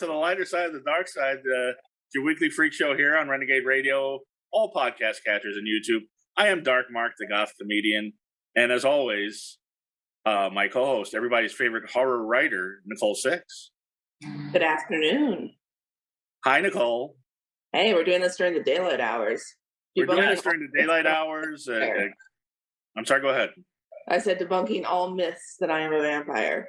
to the lighter side of the dark side. Your weekly freak show here on Renagade Radio, all podcast catchers and YouTube. I am Dark Mark, the goth comedian, and as always, my co-host, everybody's favorite horror writer, Nicole Six. Good afternoon. Hi, Nicole. Hey, we're doing this during the daylight hours. We're doing this during the daylight hours. I'm sorry, go ahead. I said debunking all myths that I am a vampire.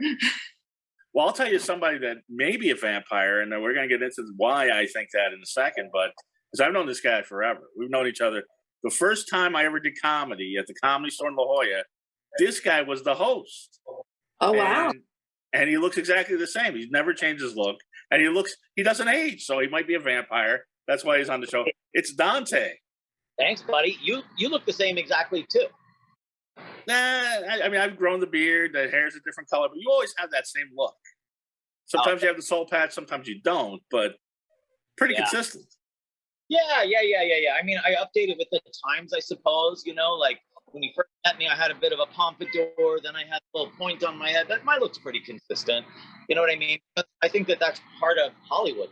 Well, I'll tell you somebody that may be a vampire, and we're going to get into why I think that in a second, but because I've known this guy forever. We've known each other. The first time I ever did comedy at the Comedy Store in La Jolla, this guy was the host. Oh, wow. And he looks exactly the same. He's never changed his look. And he doesn't age, so he might be a vampire. That's why he's on the show. It's Dante. Thanks, buddy. You look the same exactly, too. Nah, I mean, I've grown the beard. The hair's a different color, but you always have that same look. Sometimes you have the soul patch, sometimes you don't, but pretty consistent. Yeah. I mean, I updated with the times, I suppose. You know, like when you first met me, I had a bit of a pompadour, then I had a little point on my head. That my look's pretty consistent. You know what I mean? But I think that's part of Hollywood.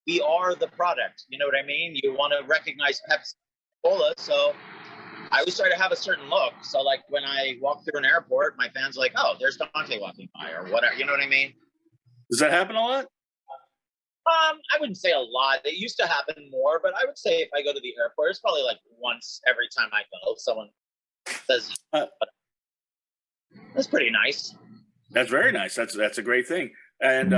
We are the product. You know what I mean? You want to recognize Pepsi Cola, so I always try to have a certain look. So, like, when I walk through an airport, my fans are like, oh, there's Dante walking by, or whatever. You know what I mean? Does that happen a lot? I wouldn't say a lot. It used to happen more, but I would say if I go to the airport, it's probably like once every time I go, someone says, that's pretty nice. That's very nice. That's a great thing. And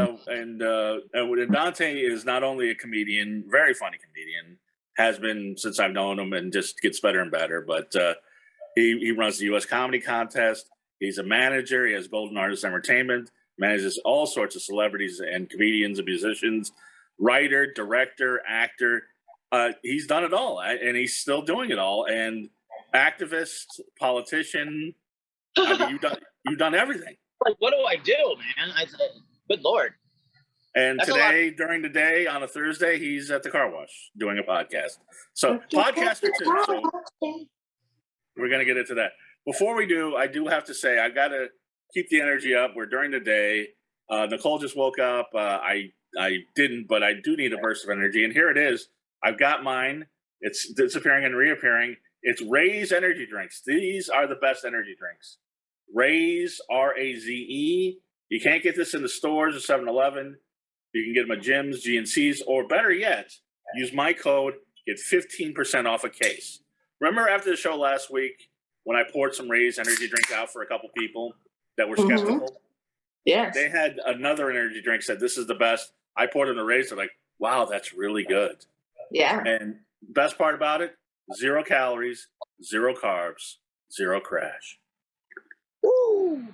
Dante is not only a comedian, very funny comedian, has been since I've known him, and just gets better and better. But he runs the U.S. Comedy Contest. He's a manager. He has Golden Artist Entertainment, manages all sorts of celebrities and comedians and musicians, writer, director, actor. He's done it all, and he's still doing it all. And activist, politician. I mean, you've done everything. Like, what do I do, man? Good Lord. And today, during the day, on a Thursday, he's at the car wash doing a podcast. So, podcaster too. So we're going to get into that. Before we do, I do have to say, I got to keep the energy up. We're during the day. Nicole just woke up. I didn't, but I do need a burst of energy. And here it is. I've got mine. It's disappearing and reappearing. It's Raze energy drinks. These are the best energy drinks. Raze, R-A-Z-E. You can't get this in the stores or 7-Eleven. You can get them at gyms, GNCs, or better yet, use my code, get 15% off a case. Remember after the show last week when I poured some Raze energy drink out for a couple people that were skeptical? Yes. They had another energy drink, said this is the best. I poured in the Raze. They're like, wow, that's really good. Yeah. And best part about it, 0 calories, 0 carbs, 0 crash. Woo!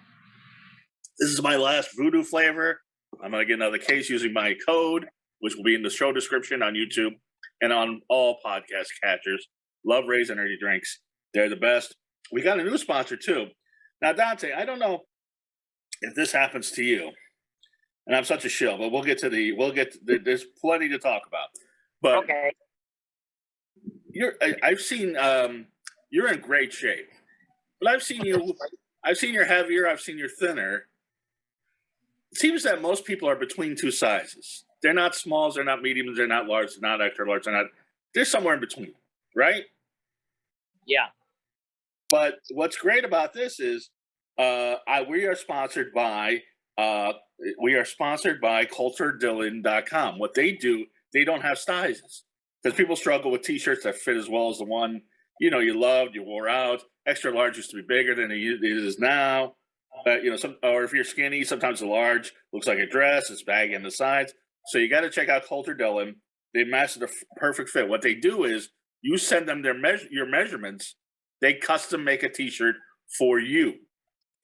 This is my last voodoo flavor. I'm going to get another case using my code, which will be in the show description on YouTube and on all podcast catchers. Love Raze energy drinks. They're the best. We got a new sponsor too. Now, Dante, I don't know if this happens to you, and I'm such a shill, but there's plenty to talk about. But okay. I've seen you're in great shape, but I've seen you're heavier. I've seen you're thinner. It seems that most people are between two sizes. They're not smalls, they're not mediums, they're not large, they're not extra large, they're somewhere in between, right? Yeah. But what's great about this is we are sponsored by ColterDillon.com. What they do, they don't have sizes. Because people struggle with t-shirts that fit as well as the one, you loved, you wore out. Extra large used to be bigger than it is now. Or if you're skinny, sometimes the large looks like a dress. It's baggy on the sides. So you got to check out Colter Dillon. They master the perfect fit. What they do is you send them your measurements. They custom make a T-shirt for you.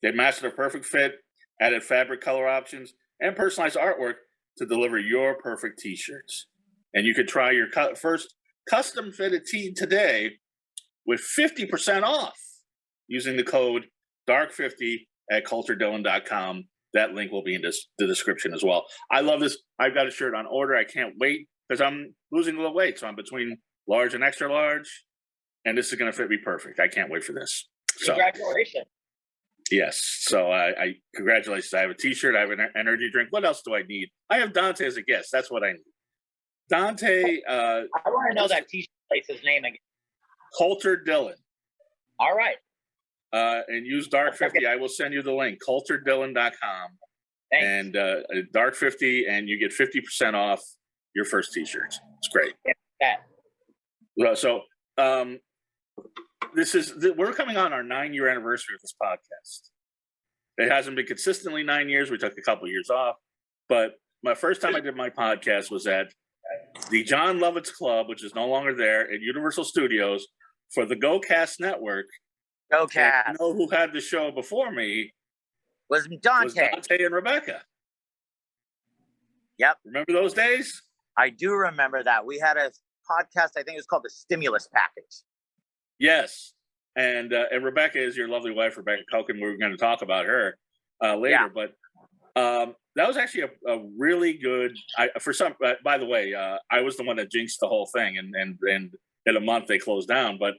They master the perfect fit, added fabric color options, and personalized artwork to deliver your perfect T-shirts. And you could try your first custom fitted tee today with 50% off using the code DARK50 at ColterDillon.com. That link will be in the description as well. I love this. I've got a shirt on order. I can't wait because I'm losing a little weight. So I'm between large and extra large. And this is going to fit me perfect. I can't wait for this. So, congratulations. Yes. So I congratulations. I have a T-shirt. I have an energy drink. What else do I need? I have Dante as a guest. That's what I need. Dante. I want to know that T-shirt place's name again. Colter Dillon. All right. And use Dark 50. I will send you the link. ColterDillon.com. Thanks. And Dark 50, and you get 50% off your first T-shirt. It's great. Yeah. So we're coming on our 9-year anniversary of this podcast. It hasn't been consistently 9 years. We took a couple years off, but my first time I did my podcast was at the John Lovitz Club, which is no longer there, at Universal Studios for the GoCast Network. GoCast. You know who had the show before me? Was Dante. Was Dante and Rebecca. Yep. Remember those days? I do remember that. We had a podcast, I think it was called The Stimulus Package. Yes. And Rebecca is your lovely wife, Rebecca Kochen. We're going to talk about her later. Yeah. But that was actually a really good, by the way, I was the one that jinxed the whole thing. And in a month they closed down. But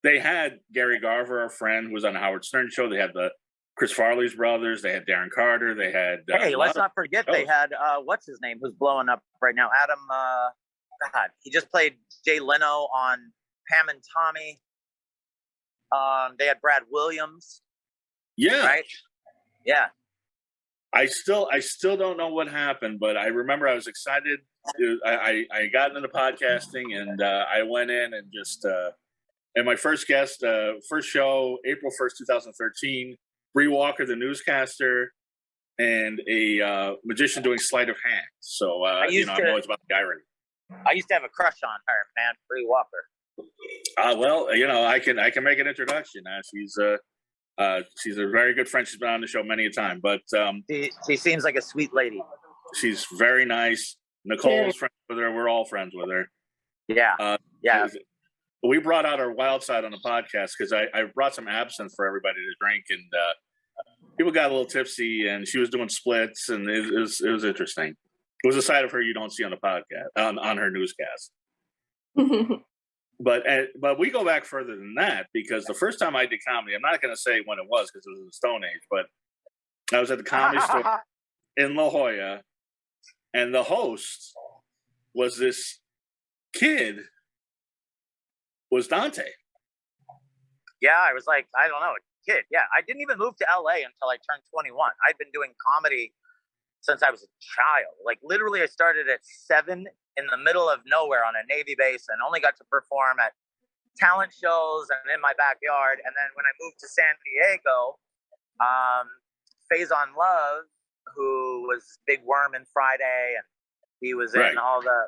they had Gary Garver, our friend, who was on the Howard Stern show. They had the Chris Farley's brothers. They had Darren Carter. They had... hey, let's not forget they had, what's his name, who's blowing up right now? Adam, God, he just played Jay Leno on Pam and Tommy. They had Brad Williams. Yeah. Right? Yeah. I still don't know what happened, but I remember I was excited. I got into podcasting, and I went in and just... and my first guest, first show, April 1st, 2013, Bree Walker, the newscaster, and a magician doing sleight of hand. So, I'm always about the irony. I used to have a crush on her, man, Bree Walker. Well, I can make an introduction. She's a very good friend. She's been on the show many a time, but she seems like a sweet lady. She's very nice. Nicole's friends with her. We're all friends with her. Yeah. Yeah. We brought out our wild side on the podcast because I brought some absinthe for everybody to drink, and people got a little tipsy, and she was doing splits, and it was interesting. It was a side of her you don't see on the podcast, on her newscast. But we go back further than that, because the first time I did comedy, I'm not going to say when it was because it was in the Stone Age, but I was at the Comedy Store in La Jolla, and the host was this kid. Was Dante. Yeah, I was like, I don't know, a kid. Yeah, I didn't even move to LA until I turned 21. I'd been doing comedy since I was a child. Like, literally, I started at 7 in the middle of nowhere on a Navy base and only got to perform at talent shows and in my backyard. And then when I moved to San Diego, Faison Love, who was Big Worm in Friday, and he was in all the,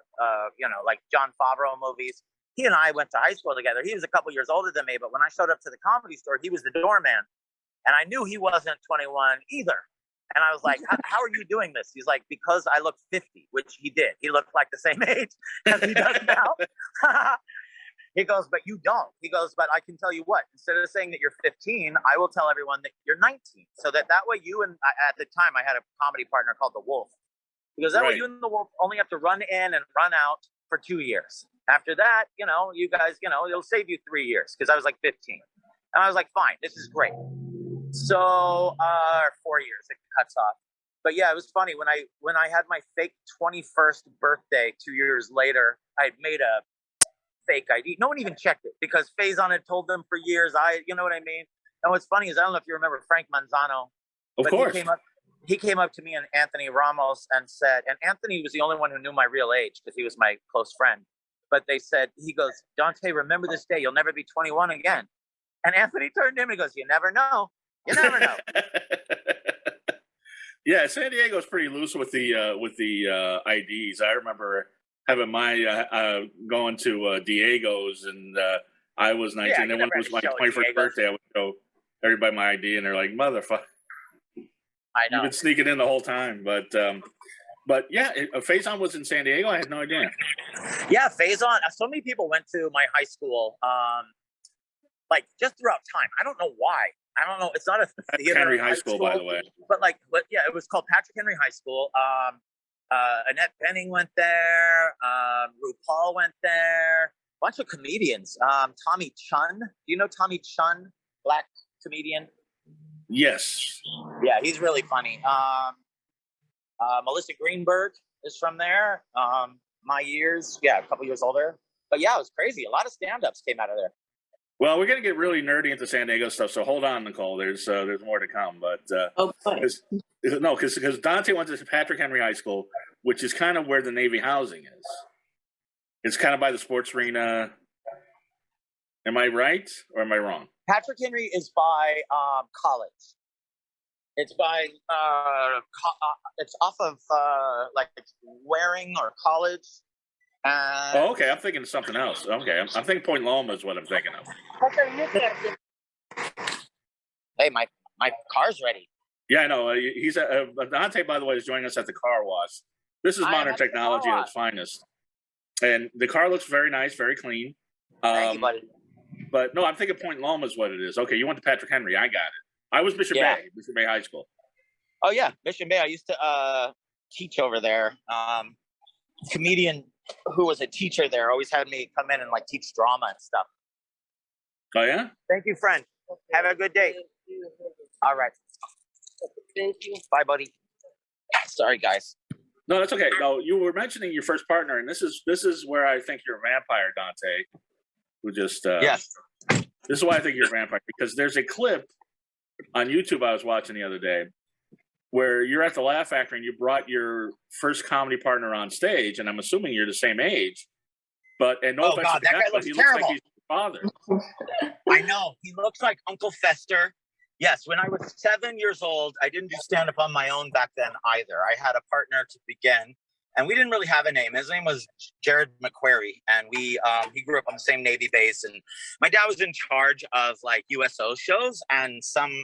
like John Favreau movies. He and I went to high school together. He was a couple years older than me, but when I showed up to the Comedy Store, he was the doorman. And I knew he wasn't 21 either. And I was like, how are you doing this? He's like, because I look 50, which he did. He looked like the same age as he does now. He goes, but you don't. He goes, but I can tell you what, instead of saying that you're 15, I will tell everyone that you're 19. So that way you and, at the time, I had a comedy partner called The Wolf. He goes, that way you and The Wolf only have to run in and run out for 2 years. After that, you guys, it'll save you 3 years, because I was like 15. And I was like, fine, this is great. So 4 years, it cuts off. But yeah, it was funny when I had my fake 21st birthday 2 years later. I had made a fake ID. No one even checked it because Faison had told them for years. You know what I mean? And what's funny is, I don't know if you remember Frank Manzano. Of course. He came up to me and Anthony Ramos and said, and Anthony was the only one who knew my real age because he was my close friend. But they said, he goes, Dante, remember this day. You'll never be 21 again. And Anthony turned to him and he goes, you never know. You never know. Yeah, San Diego's pretty loose with the IDs. I remember having my going to Diego's, and I was 19. And when it was my 21st birthday, I would show everybody my ID, and they're like, "Motherfucker, I know you've been sneaking in the whole time." But yeah, Faison was in San Diego. I had no idea. Yeah, Faison. So many people went to my high school, like just throughout time. I don't know why. I don't know. It's not a theater Henry High School, by the way. But yeah, it was called Patrick Henry High School. Annette Bening went there. RuPaul went there. A bunch of comedians. Tommy Chun. Do you know Tommy Chun? Black comedian. Yes. Yeah, he's really funny. Melissa Greenberg is from there. My years, a couple years older. But yeah, it was crazy. A lot of stand-ups came out of there. Well, we're going to get really nerdy into San Diego stuff, so hold on, Nicole. There's more to come. But because Dante went to Patrick Henry High School, which is kind of where the Navy housing is. It's kind of by the sports arena. Am I right or am I wrong? Patrick Henry is by college. It's by it's off of like Waring or College. Oh, okay. I'm thinking of something else. Okay, I'm thinking Point Loma is what I'm thinking of. Hey, my car's ready. Yeah, I know. He's Dante, by the way, is joining us at the car wash. This is modern technology at its finest, and the car looks very nice, very clean. Thank you, buddy. But no, I'm thinking Point Loma is what it is. Okay, you went to Patrick Henry. I got it. I was Mission Bay High School. Oh yeah, Mission Bay. I used to teach over there. Comedian who was a teacher there always had me come in and like teach drama and stuff. Oh yeah? Thank you, friend. Have a good day. All right. Thank you. Bye, buddy. Sorry, guys. No, that's okay. No, you were mentioning your first partner, and this is where I think you're a vampire, Dante. Who just yes. This is why I think you're a vampire, because there's a clip on YouTube I was watching the other day where you're at the Laugh Factory and you brought your first comedy partner on stage, and I'm assuming you're the same age. But and no offense to that guy looks terrible. Looks like he's your father. I know. He looks like Uncle Fester. Yes, when I was 7 years old, I didn't do stand-up on my own back then either. I had a partner to begin, and we didn't really have a name. His name was Jared McQuarrie, and he grew up on the same Navy base. And my dad was in charge of like USO shows, and some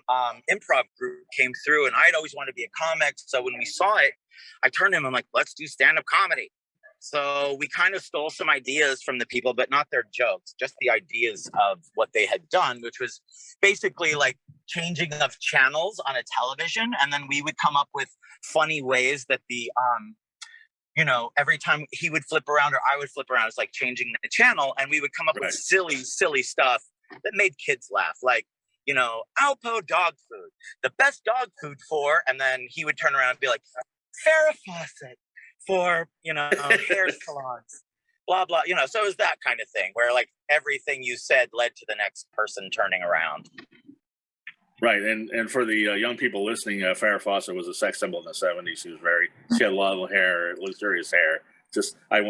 improv group came through, and I'd always wanted to be a comic. So when we saw it, I turned to him. I'm like, let's do stand-up comedy. So we kind of stole some ideas from the people, but not their jokes, just the ideas of what they had done, which was basically like changing of channels on a television. And then we would come up with funny ways that the, every time he would flip around or I would flip around, it's like changing the channel. And we would come up with silly stuff that made kids laugh. Like, Alpo dog food, the best dog food for, and then he would turn around and be like, Farrah Fawcett for, hair salons, blah, blah, so it was that kind of thing where like everything you said led to the next person turning around. Right. And for the young people listening, Farrah Fawcett was a sex symbol in the 70s. She had a lot of hair, luxurious hair. Just, I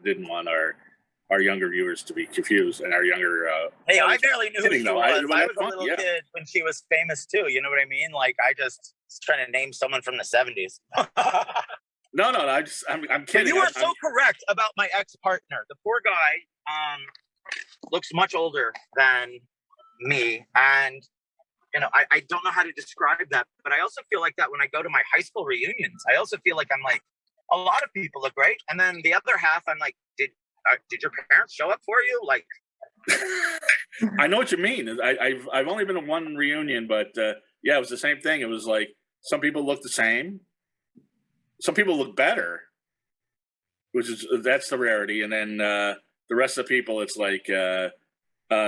didn't want our younger viewers to be confused and our younger. Hey, I barely knew who she was. I was a little kid when she was famous too. You know what I mean? Like I just was trying to name someone from the 70s. No, I'm kidding. But you are so correct about my ex-partner. The poor guy looks much older than me. And, I don't know how to describe that. But I also feel like that when I go to my high school reunions. I also feel like I'm like, a lot of people look great. And then the other half, I'm like, did your parents show up for you? Like, I know what you mean. I've only been to one reunion, but it was the same thing. It was like some people look the same. Some people look better, that's the rarity. And then the rest of the people, it's like, do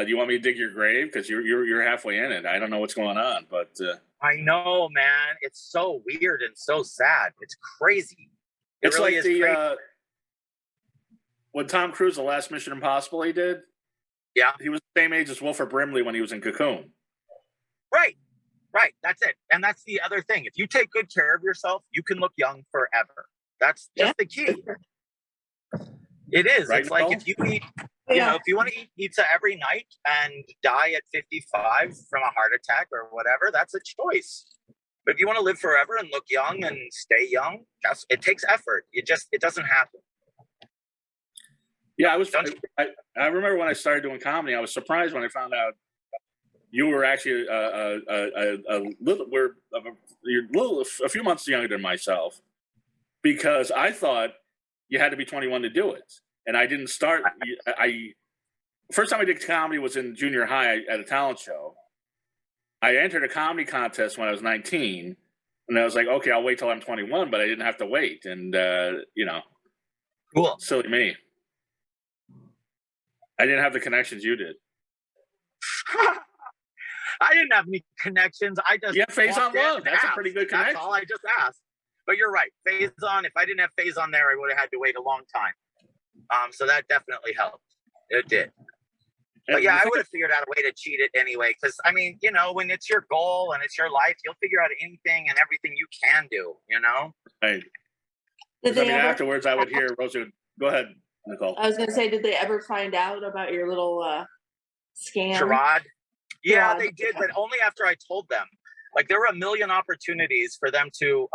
you want me to dig your grave? Because you're halfway in it. I don't know what's going on, but I know, man. It's so weird and so sad. It's crazy. It's really like the when Tom Cruise, the last Mission Impossible he did. Yeah, he was the same age as Wilford Brimley when he was in Cocoon. Right, that's it. And that's the other thing. If you take good care of yourself, you can look young forever. That's just the key. It is. Right, it's like if you eat, if you want to eat pizza every night and die at 55 from a heart attack or whatever, that's a choice. But if you want to live forever and look young and stay young, it takes effort. It doesn't happen. Yeah, I remember when I started doing comedy, I was surprised when I found out you were actually a few months younger than myself, because I thought you had to be 21 to do it, and I didn't start. First time I did comedy was in junior high at a talent show. I entered a comedy contest when I was 19, and I was like, okay, I'll wait till I'm 21, but I didn't have to wait, and cool, silly me. I didn't have the connections you did. I didn't have any connections. I just You have Phase on walked in Love. and That's a asked. pretty good That's connection. all. I just asked. But you're right. Phase on. If I didn't have Phase on there, I would have had to wait a long time. So that definitely helped. It did. But yeah, I would have figured out a way to cheat it anyway. Because I mean, you know, when it's your goal and it's your life, you'll figure out anything and everything you can do. You know. Right. Did they ever, Afterwards, I would hear Rosie. Go ahead, Nicole. I was going to say, did they ever find out about your little scam? Charade. Yeah, Charade. they did, but only after I told them. Like there were a million opportunities for them to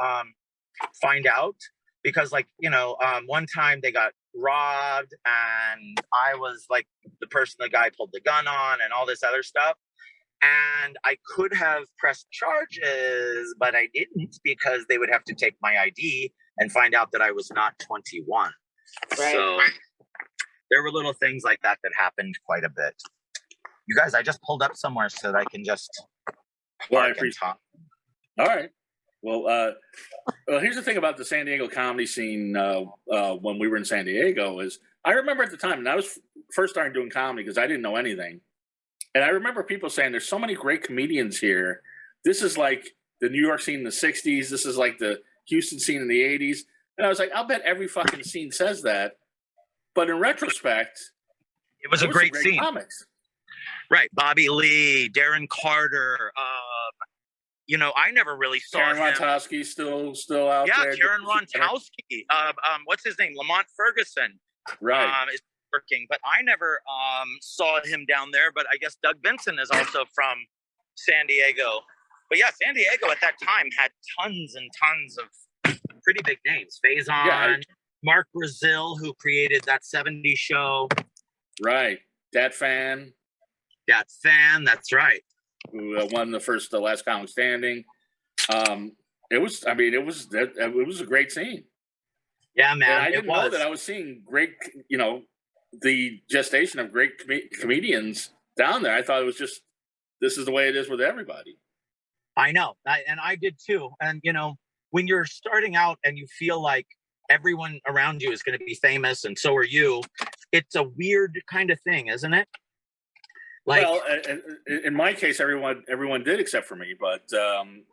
find out because, like, you know, one time they got robbed and I was like the person the guy pulled the gun on and all this other stuff. And I could have pressed charges, but I didn't because they would have to take my ID and find out that I was not 21. Right. So there were little things like that that happened quite a bit. You guys, I just pulled up somewhere so that I can just. Well, I appreciate it. All right. Well, here's the thing about the San Diego comedy scene when we were in San Diego is I remember at the time, and I was first starting doing comedy because I didn't know anything. And I remember people saying, there's so many great comedians here. This is like the New York scene in the 60s. This is like the Houston scene in the 80s. And I was like, I'll bet every fucking scene says that. But in retrospect, it was a great scene. Comics. Right. Bobby Lee, Darren Carter. You know, I never really saw Karen him. Rontowski's still out there. Yeah, Karen Rontowski. What's his name? Lamont Ferguson. Right. Is working, but I never saw him down there. But I guess Doug Benson is also from San Diego. But yeah, San Diego at that time had tons and tons of pretty big names. Faison, yeah, Mark Brazil, who created that 70s show. Right. Dat Fan, that's right. Who won the last comic standing. It was a great scene. Yeah, man. And I didn't know that I was seeing great, you know, the gestation of great comedians down there. I thought it was just, this is the way it is with everybody. I know. And I did too. And, you know, when you're starting out and you feel like everyone around you is going to be famous and so are you, it's a weird kind of thing, isn't it? Like, well, in my case, everyone did except for me, but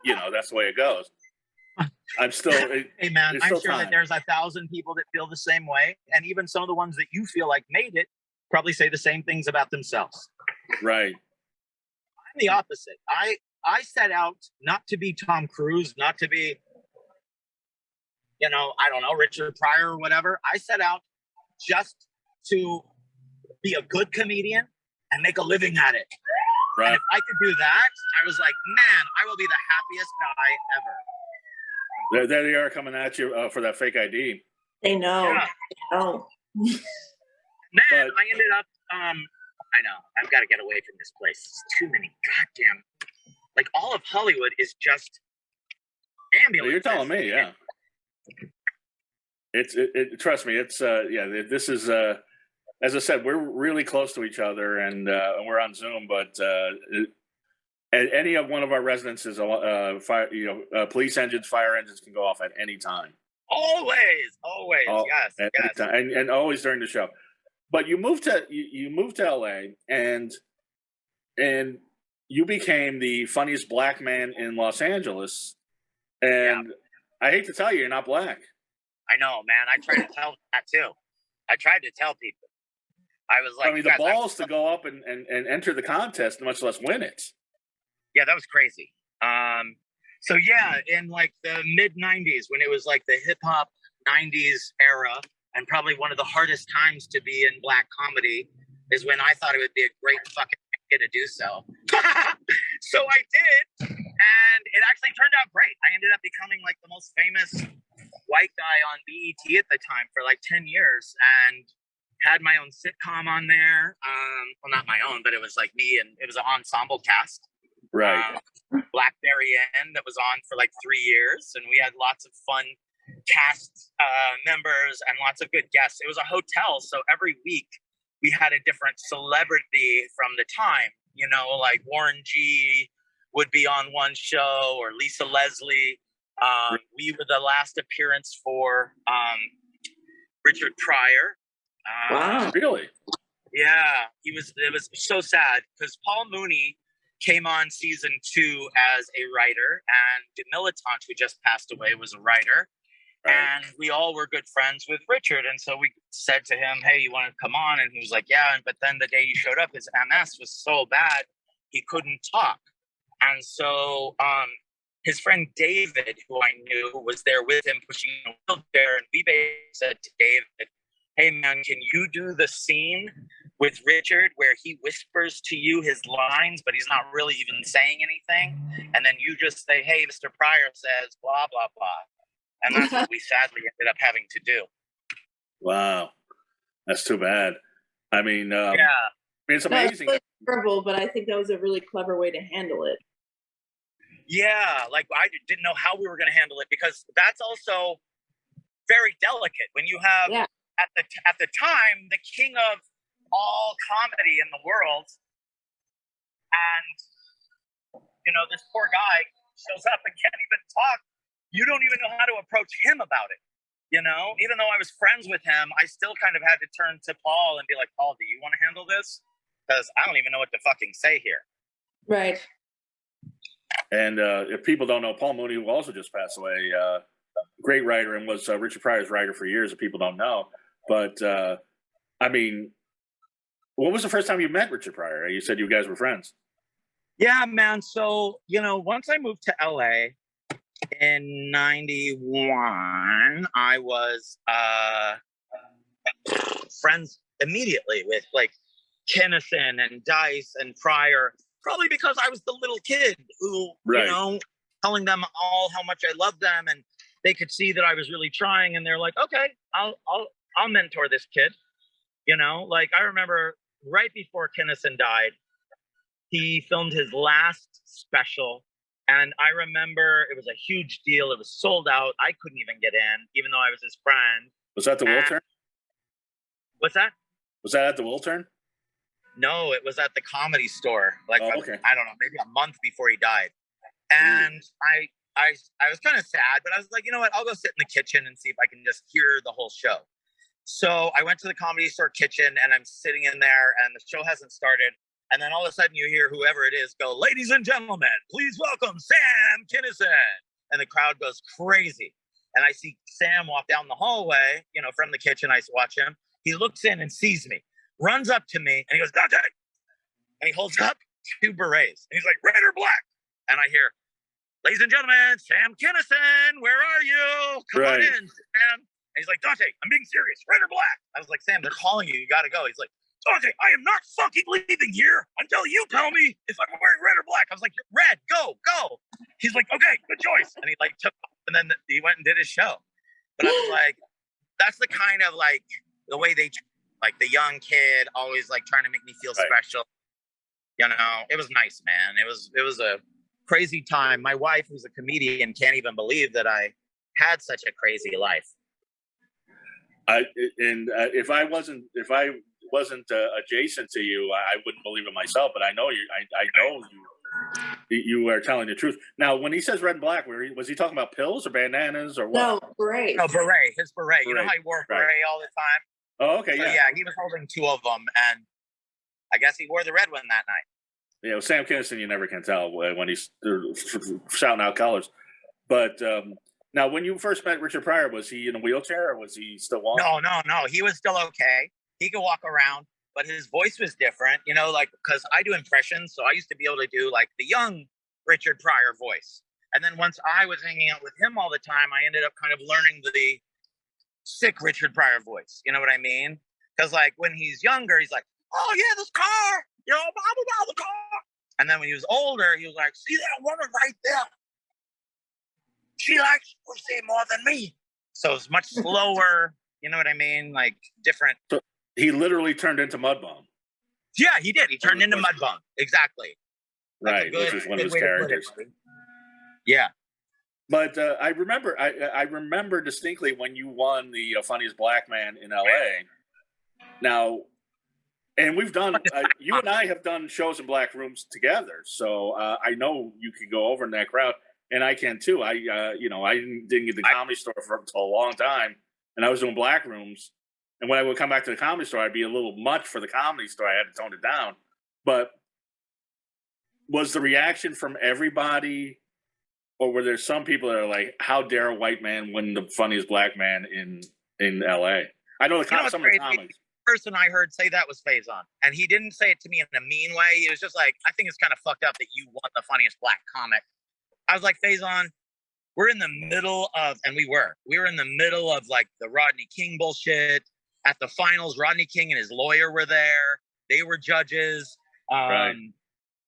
you know, that's the way it goes. I'm still. Hey man, I'm sure that there's 1,000 people that feel the same way, and even some of the ones that you feel like made it probably say the same things about themselves. Right. I'm the opposite. I set out not to be Tom Cruise, not to be, you know, I don't know, Richard Pryor or whatever. I set out just to be a good comedian and make a living at it. Right. And if I could do that, I was like, man, I will be the happiest guy ever. There they are coming at you for that fake ID. They know. Yeah. Oh. Then I ended up, I know, I've got to get away from this place. It's too many goddamn, like all of Hollywood is just ambulances. Well, you're telling me, yeah. Trust me, it's, this is, as I said, we're really close to each other and we're on Zoom, but any of one of our residences, police engines, fire engines can go off at any time. Always, yes. And always during the show. But you moved to LA and you became the funniest black man in Los Angeles. And yeah. I hate to tell you, you're not black. I know, man. I tried to tell that too. I tried to tell people. I was like, I mean, the balls to go up and enter the contest, much less win it. Yeah, that was crazy. So yeah, in like the mid 90s, when it was like the hip hop 90s era, and probably one of the hardest times to be in black comedy is when I thought it would be a great fucking idea to do so. So I did, and it actually turned out great. I ended up becoming like the most famous white guy on BET at the time for like 10 years, and had my own sitcom on there. Well, not my own, but it was like me, and it was an ensemble cast. Right. Blackberry Inn that was on for like 3 years, and we had lots of fun cast members and lots of good guests. It was a hotel, so every week we had a different celebrity from the time. You know, like Warren G would be on one show, or Lisa Leslie. We were the last appearance for Richard Pryor. Wow, really? Yeah, it was so sad because Paul Mooney came on season 2 as a writer, and Militant, who just passed away, was a writer. Right. And we all were good friends with Richard. And so we said to him, hey, you want to come on? And he was like, yeah. But then the day he showed up, his MS was so bad, he couldn't talk. And so his friend David, who I knew, was there with him pushing a wheelchair. And we basically said to David, hey, man, can you do the scene with Richard where he whispers to you his lines, but he's not really even saying anything? And then you just say, hey, Mr. Pryor says blah, blah, blah. And that's what we sadly ended up having to do. Wow. That's too bad. I mean, it's amazing. That was really terrible, but I think that was a really clever way to handle it. Yeah, like I didn't know how we were going to handle it, because that's also very delicate when you have at the time the king of all comedy in the world, and this poor guy shows up and can't even talk. You don't even know how to approach him about it. Even though I was friends with him, I still kind of had to turn to Paul and be like, Paul, do you want to handle this? Because I don't even know what to fucking say here. Right. And if people don't know, Paul Mooney, who also just passed away, great writer, and was Richard Pryor's writer for years, if people don't know. But, I mean, what was the first time you met Richard Pryor? You said you guys were friends. Yeah, man. So, once I moved to LA in 91, I was friends immediately with like Kinnison and Dice and Pryor, probably because I was the little kid who, telling them all how much I loved them, and they could see that I was really trying, and they're like, okay, I'll mentor this kid. Like I remember right before Kinnison died, he filmed his last special, and I remember it was a huge deal. It was sold out. I couldn't even get in, even though I was his friend. Was that the Wiltern? What's that? Was that at the Wiltern? No, it was at the Comedy Store. Like, okay. I don't know, maybe a month before he died. And I was kind of sad, but I was like, you know what? I'll go sit in the kitchen and see if I can just hear the whole show. So I went to the Comedy Store kitchen, and I'm sitting in there, and the show hasn't started. And then all of a sudden you hear whoever it is go, ladies and gentlemen, please welcome Sam Kinison. And the crowd goes crazy. And I see Sam walk down the hallway, from the kitchen. I watch him. He looks in and sees me, runs up to me, and he goes, Dante. And he holds up 2 berets. And he's like, red or black? And I hear, ladies and gentlemen, Sam Kinison, where are you? Come on in, Sam. And he's like, Dante, I'm being serious. Red or black? I was like, Sam, they're calling you. You got to go. He's like, Dante, I am not fucking leaving here until you tell me if I'm wearing red or black. I was like, you're red. Go. He's like, okay, good choice. And he took off, and then he went and did his show. But I was like, that's the kind of the way they, the young kid always trying to make me feel special. It was nice, man. It was a crazy time. My wife, who's a comedian, can't even believe that I had such a crazy life. If I wasn't adjacent to you, I wouldn't believe it myself. But I know you. I know you are telling the truth. Now, when he says red and black, was he talking about pills or bananas or what? No, beret. No, beret. His beret. You know how he wore a beret all the time? Oh, okay. So, yeah, he was holding 2 of them, and I guess he wore the red one that night. Yeah, with Sam Kinison, you never can tell when he's shouting out colors. But now, when you first met Richard Pryor, was he in a wheelchair or was he still walking? No. He was still okay. He could walk around, but his voice was different, because I do impressions. So I used to be able to do the young Richard Pryor voice. And then once I was hanging out with him all the time, I ended up kind of learning the sick Richard Pryor voice. You know what I mean? Because when he's younger, he's like, oh yeah, this car, blah, blah, blah, the car. And then when he was older, he was like, see that woman right there? She likes pussy more than me. So it's much slower. You know what I mean? Different. So he literally turned into Mudbone. Yeah, he did. He turned into Mudbone. Exactly. Right, which is one of his characters. Yeah. But I remember distinctly when you won the Funniest Black Man in LA. Now, and we've done, you and I have done shows in black rooms together. So I know you can go over in that crowd, and I can too. I didn't get the Comedy Store for a long time, and I was doing black rooms. And when I would come back to the Comedy Store, I'd be a little much for the Comedy Store. I had to tone it down. But was the reaction from everybody, or were there some people that are like, "How dare a white man win the funniest black man in L.A.?" I know some of the comics. Person I heard say that was Faison, and he didn't say it to me in a mean way. He was just like, I think it's kind of fucked up that you won the funniest black comic. I was like, Faison, we're in the middle of, and we were in the middle of like the Rodney King bullshit. At the finals, Rodney King and his lawyer were there. They were judges. Right.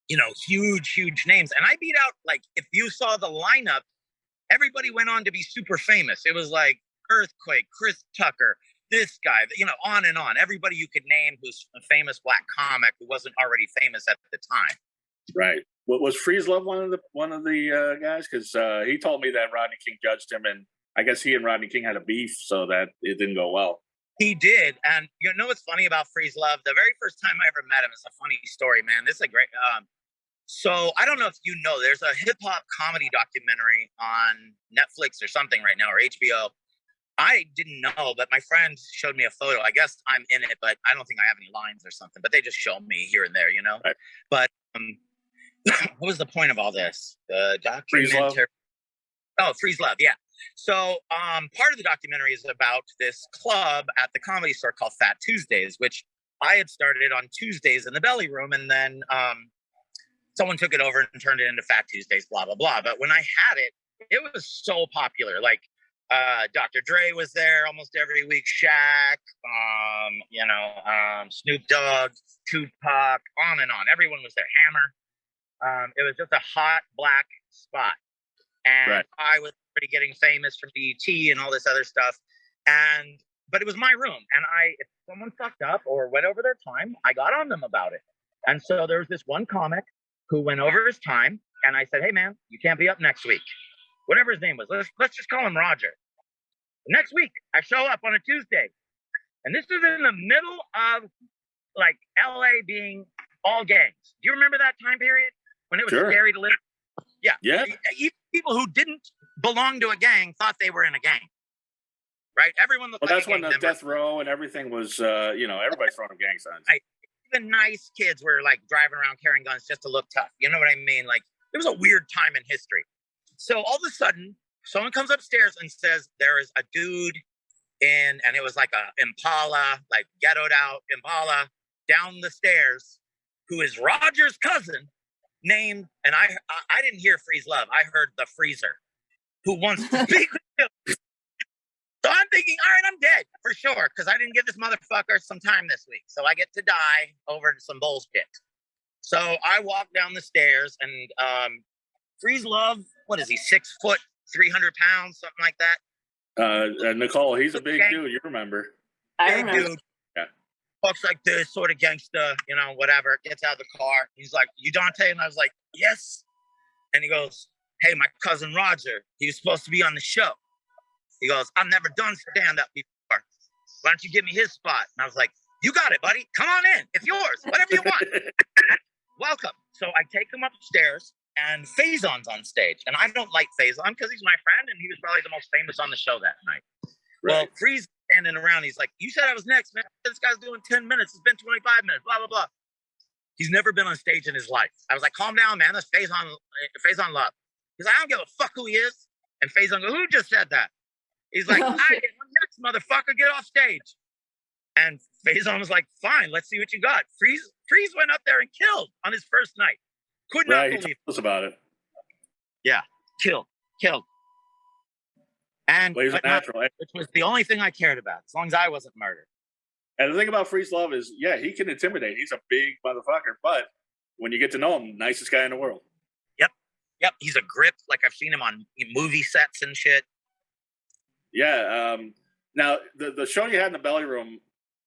You know, huge names. And I beat out, like, if you saw the lineup, everybody went on to be super famous. It was like Earthquake, Chris Tucker, this guy, you know, on and on. Everybody you could name who's a famous black comic who wasn't already famous at the time. Right. Was Freeze Love one of the guys? Because he told me that Rodney King judged him, and I guess he and Rodney King had a beef, so that it didn't go well. He did. And you know what's funny about Freeze Love? The very first time I ever met him, it's a funny story, man. This is a great... So I don't know if you know, there's a hip hop comedy documentary on Netflix or something right now, or HBO. I didn't know, but my friend showed me a photo. I guess I'm in it, but I don't think I have any lines or something. But they just show me here and there, you know. Right. But what was the point of all this? The documentary. Freeze Love. Oh, Freeze Love, yeah. So part of the documentary is about this club at the Comedy Store called Fat Tuesdays, which I had started on Tuesdays in the Belly Room, and then someone took it over and turned it into Fat Tuesdays, blah, blah, blah. But when I had it, it was so popular. Like, Dr. Dre was there almost every week, Shaq, Snoop Dogg, Tupac, on and on. Everyone was there, Hammer. It was just a hot black spot. And right. I was already getting famous from BET and all this other stuff. But it was my room. And if someone fucked up or went over their time, I got on them about it. And so there was this one comic who went over his time. And I said, hey, man, you can't be up next week. Whatever his name was. Let's just call him Roger. Next week, I show up on a Tuesday. And this is in the middle of, like, LA being all gangs. Do you remember that time period when it was scary to live? Yeah. Even people who didn't belong to a gang thought they were in a gang. Right? Everyone looked like that's a when gang the member. death row and everything was, everybody's throwing up gang signs. Right. Even nice kids were, like, driving around carrying guns just to look tough. You know what I mean? Like, it was a weird time in history. So all of a sudden, someone comes upstairs and says there is a dude and it was like a Impala, like ghettoed out Impala down the stairs, who is Roger's cousin, named, and I didn't hear Freeze Love, I heard the Freezer, who wants to speak with you. So I'm thinking, all right, I'm dead for sure, because I didn't give this motherfucker some time this week. So I get to die over some bullshit. So I walk down the stairs and Freeze Love, what is he, 6 foot, 300 pounds, something like that? Nicole, he's a big dude, you remember. I remember. Dude. Yeah. Talks like this, sort of gangsta, whatever, gets out of the car. He's like, you Dante? And I was like, yes. And he goes, hey, my cousin Roger, he was supposed to be on the show. He goes, I've never done stand-up before. Why don't you give me his spot? And I was like, you got it, buddy. Come on in. It's yours. Whatever you want. Welcome. So I take him upstairs. And Faison's on stage. And I don't like Faison because he's my friend and he was probably the most famous on the show that night. Right. Well, Freeze standing around. He's like, you said I was next, man. This guy's doing 10 minutes. It's been 25 minutes, blah, blah, blah. He's never been on stage in his life. I was like, calm down, man. That's Faison Love. He's like, I don't give a fuck who he is. And Faison goes, who just said that? He's like, I'm next, motherfucker. Get off stage. And Faison was like, fine, let's see what you got. Freeze went up there and killed on his first night. Could not believe he told us about it. Yeah, killed. And well, which was the only thing I cared about, as long as I wasn't murdered. And the thing about Freeze Love is, yeah, he can intimidate. He's a big motherfucker, but when you get to know him, nicest guy in the world. Yep. He's a grip. Like I've seen him on movie sets and shit. Yeah. Now the show you had in the Belly Room,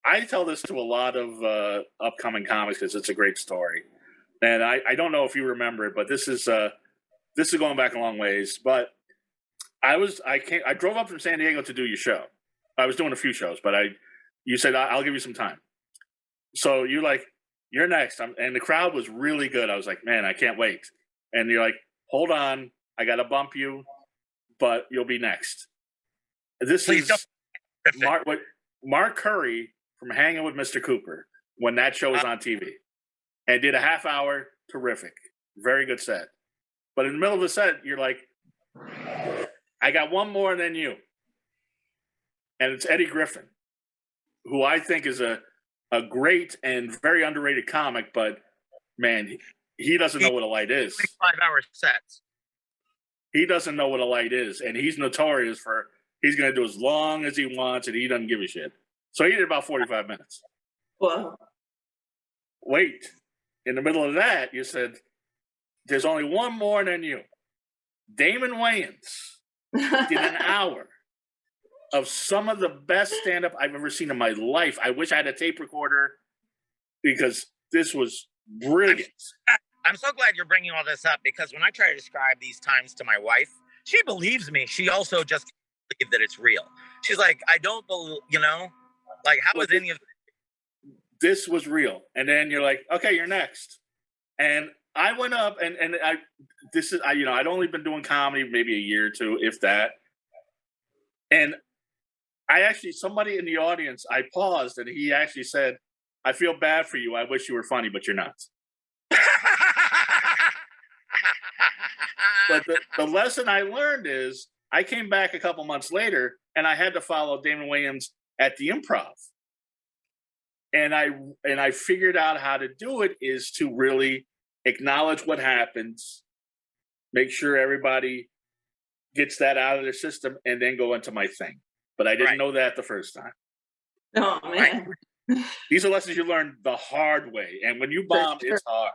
I tell this to a lot of upcoming comics because it's a great story. And I don't know if you remember it, but this is going back a long ways. But I drove up from San Diego to do your show. I was doing a few shows, but you said I'll give you some time. So you're like, you're next, and the crowd was really good. I was like, man, I can't wait. And you're like, hold on, I got to bump you, but you'll be next. This is Mark Curry from Hanging with Mr. Cooper when that show was on TV. And did a half hour, terrific. very good set. But in the middle of the set, you're like, I got one more than you. And it's Eddie Griffin, who I think is a great and very underrated comic, but man, he doesn't know what a light is. 5-hour sets. He doesn't know what a light is, and he's notorious for he's going to do as long as he wants, and he doesn't give a shit. So he did about 45 minutes. Well, Wait, in the middle of that, you said, there's only one more than you. Damon Wayans did an hour of some of the best stand-up I've ever seen in my life. I wish I had a tape recorder because this was brilliant. I'm so glad you're bringing all this up because when I try to describe these times to my wife, she believes me. She also just can't believe that it's real. She's like, I don't believe, like how is any of this was real? And then you're like, okay, you're next. And I went up and I'd only been doing comedy maybe a year or two, if that. And somebody in the audience, I paused and he actually said, I feel bad for you. I wish you were funny, but you're not. But the lesson I learned is I came back a couple months later and I had to follow Damon Wayans at the Improv. And I figured out how to do it is to really acknowledge what happens, make sure everybody gets that out of their system, and then go into my thing. But I didn't know that the first time. oh man. Right? These are lessons you learn the hard way. And when you bomb, it's hard.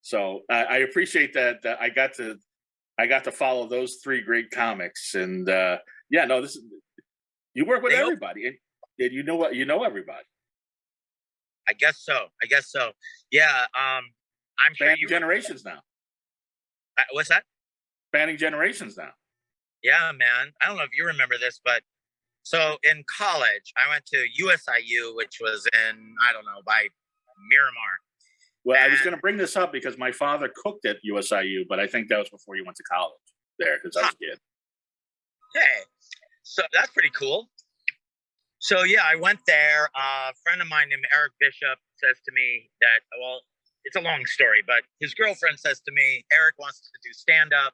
So I appreciate that I got to follow those three great comics. And this is, you work with everybody, and you know everybody. I guess so. Yeah. I'm sure Spanning generations now. What's that? Spanning generations now. Yeah, man. I don't know if you remember this, but so in college, I went to USIU, which was in, I don't know, by Miramar. Well, I was going to bring this up because my father cooked at USIU, but I think that was before you went to college there because I was a kid. Hey, so that's pretty cool. So yeah, I went there. A friend of mine named Eric Bishop says to me that, well, it's a long story, but his girlfriend says to me, Eric wants to do stand-up.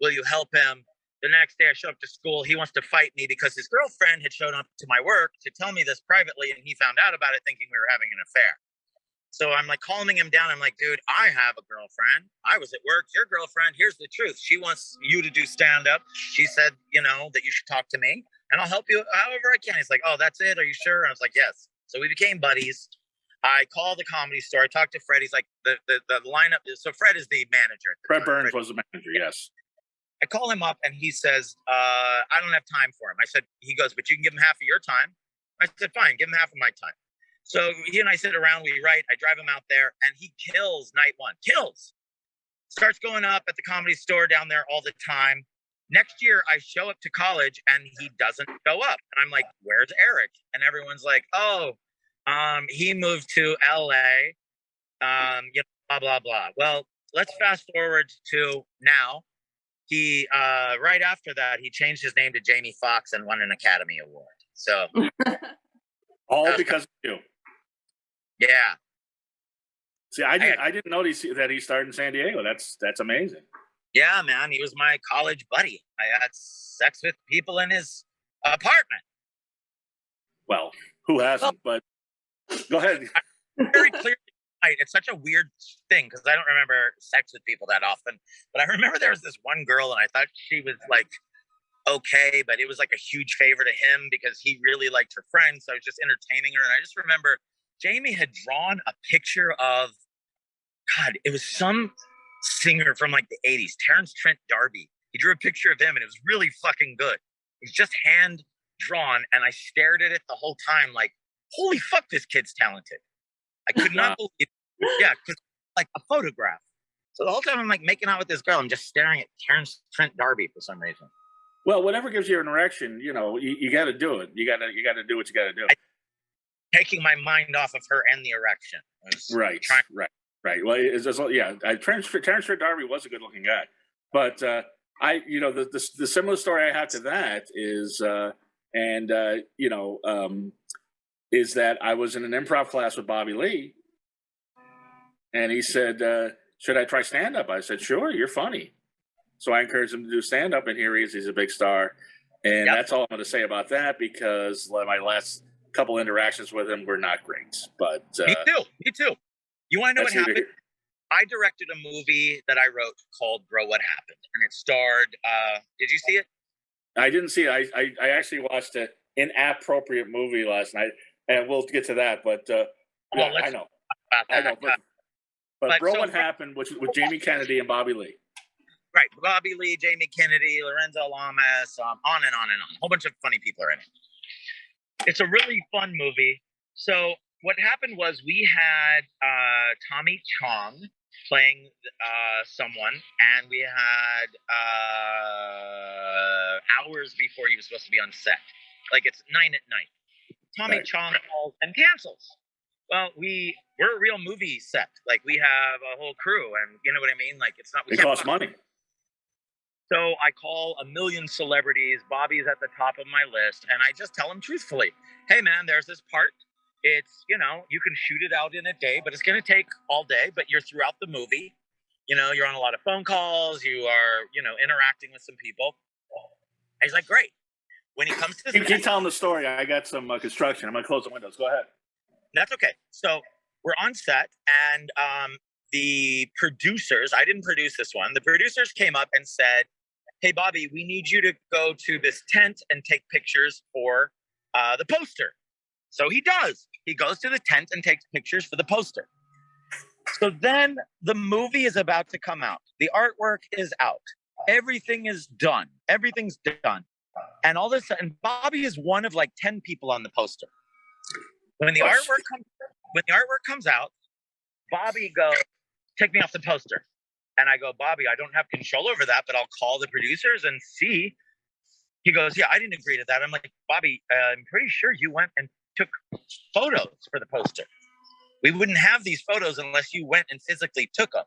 Will you help him? The next day I show up to school. He wants to fight me because his girlfriend had shown up to my work to tell me this privately, and he found out about it thinking we were having an affair. So I'm like calming him down. I'm like, dude, I have a girlfriend. I was at work. Your girlfriend, here's the truth. She wants you to do stand-up. She said, that you should talk to me and I'll help you however I can. He's like, oh, that's it? Are you sure? And I was like, yes. So we became buddies. I called the Comedy Store. I talked to Fred. He's like, the lineup. So Fred is the manager. Fred Burns was the manager, yes. I call him up and he says, I don't have time for him. He goes, but you can give him half of your time. I said, fine, give him half of my time. So he and I sit around, we write, I drive him out there, and he kills night one. Kills. Starts going up at the Comedy Store down there all the time. Next year, I show up to college, and he doesn't show up. And I'm like, where's Eric? And everyone's like, he moved to L.A., blah, blah, blah. Well, let's fast forward to now. He, right after that, he changed his name to Jamie Foxx and won an Academy Award. So... all because of you. Yeah. See, I didn't know that he started in San Diego. That's amazing. Yeah, man. He was my college buddy. I had sex with people in his apartment. Well, who hasn't? But go ahead. Very clearly, it's such a weird thing because I don't remember sex with people that often. But I remember there was this one girl, and I thought she was like okay, but it was like a huge favor to him because he really liked her friend. So I was just entertaining her. And I just remember Jamie had drawn a picture of, God, it was some singer from like the 80s, Terrence Trent D'Arby. He drew a picture of him and it was really fucking good. It was just hand drawn. And I stared at it the whole time like, holy fuck, this kid's talented. I could not believe it. Yeah, because like a photograph. So the whole time I'm like making out with this girl, I'm just staring at Terrence Trent D'Arby for some reason. Well, whatever gives you an erection, you got to do it. You got to do what you got to do. Taking my mind off of her and the erection. Right. Well, Terrence Trent D'Arby was a good-looking guy, but the similar story I have to that is, is that I was in an improv class with Bobby Lee, And he said, should I try stand-up? I said, sure, you're funny. So I encouraged him to do stand-up, and here he is. He's a big star. And that's all I'm going to say about that, because my last couple interactions with him were not great. But Me too. You want to know what happened? I directed a movie that I wrote called Bro, What Happened? And it starred, did you see it? I didn't see it. I actually watched an inappropriate movie last night, and we'll get to that. But I know. But Bro, What Happened, which with Jamie Kennedy and Bobby Lee. Right. Bobby Lee, Jamie Kennedy, Lorenzo Lamas, on and on and on. A whole bunch of funny people are in it. It's a really fun movie. So what happened was we had Tommy Chong playing someone, and we had hours before he was supposed to be on set. Like, it's 9 at night. Tommy Chong calls and cancels. Well, we're a real movie set. Like, we have a whole crew, and you know what I mean? Like, it's not. It costs money. So I call a million celebrities. Bobby's at the top of my list, and I just tell him truthfully, hey man, there's this part. It's, you can shoot it out in a day, but it's going to take all day, but you're throughout the movie. You're on a lot of phone calls. You are, interacting with some people. And he's like, great. When he comes to keep telling the story. I got some construction. I'm going to close the windows. Go ahead. That's okay. So we're on set, and the producers, I didn't produce this one. The producers came up and said, hey, Bobby, we need you to go to this tent and take pictures for the poster. So he does. He goes to the tent and takes pictures for the poster. So then the movie is about to come out. The artwork is out. Everything is done. Everything's done. And all of a sudden, Bobby is one of like 10 people on the poster. When the artwork comes out, Bobby goes, take me off the poster. And I go, Bobby, I don't have control over that, but I'll call the producers and see. He goes, yeah, I didn't agree to that. I'm like, Bobby, I'm pretty sure you went and took photos for the poster. We wouldn't have these photos unless you went and physically took them.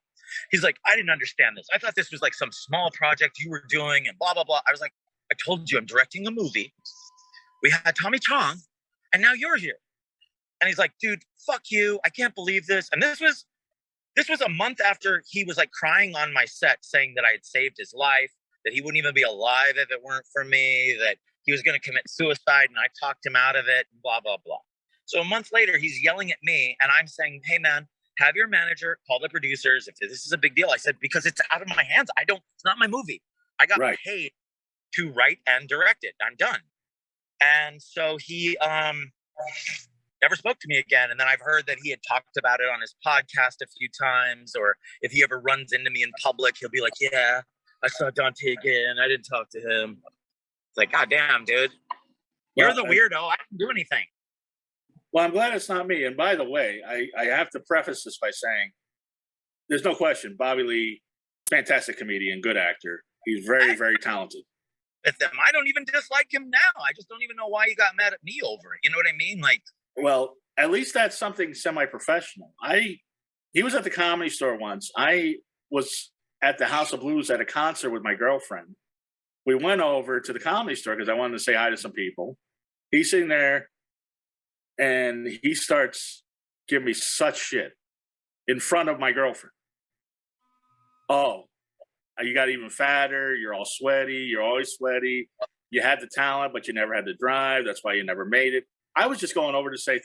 He's like, I didn't understand this. I thought this was like some small project you were doing and blah, blah, blah. I was like, I told you I'm directing a movie. We had Tommy Chong, and now you're here. And he's like, dude, fuck you. I can't believe this. And this was a month after he was like crying on my set saying that I had saved his life, that he wouldn't even be alive if it weren't for me, that he was going to commit suicide and I talked him out of it, blah, blah, blah. So a month later, he's yelling at me and I'm saying, hey man, have your manager call the producers if this is a big deal. I said, because it's out of my hands. It's not my movie. I got paid to write and direct it. I'm done. And so he never spoke to me again. And then I've heard that he had talked about it on his podcast a few times, or if he ever runs into me in public, he'll be like, yeah, I saw Dante again. I didn't talk to him. It's like, God damn, dude. You're the weirdo. I didn't do anything. Well, I'm glad it's not me. And by the way, I have to preface this by saying there's no question, Bobby Lee, fantastic comedian, good actor. He's very, very talented. With them, I don't even dislike him now. I just don't even know why he got mad at me over it. You know what I mean? Like, well, at least that's something semi-professional. He was at the Comedy Store once. I was at the House of Blues at a concert with my girlfriend. We went over to the Comedy Store because I wanted to say hi to some people. He's sitting there, and he starts giving me such shit in front of my girlfriend. Oh, you got even fatter. You're all sweaty. You're always sweaty. You had the talent, but you never had the drive. That's why you never made it. I was just going over to say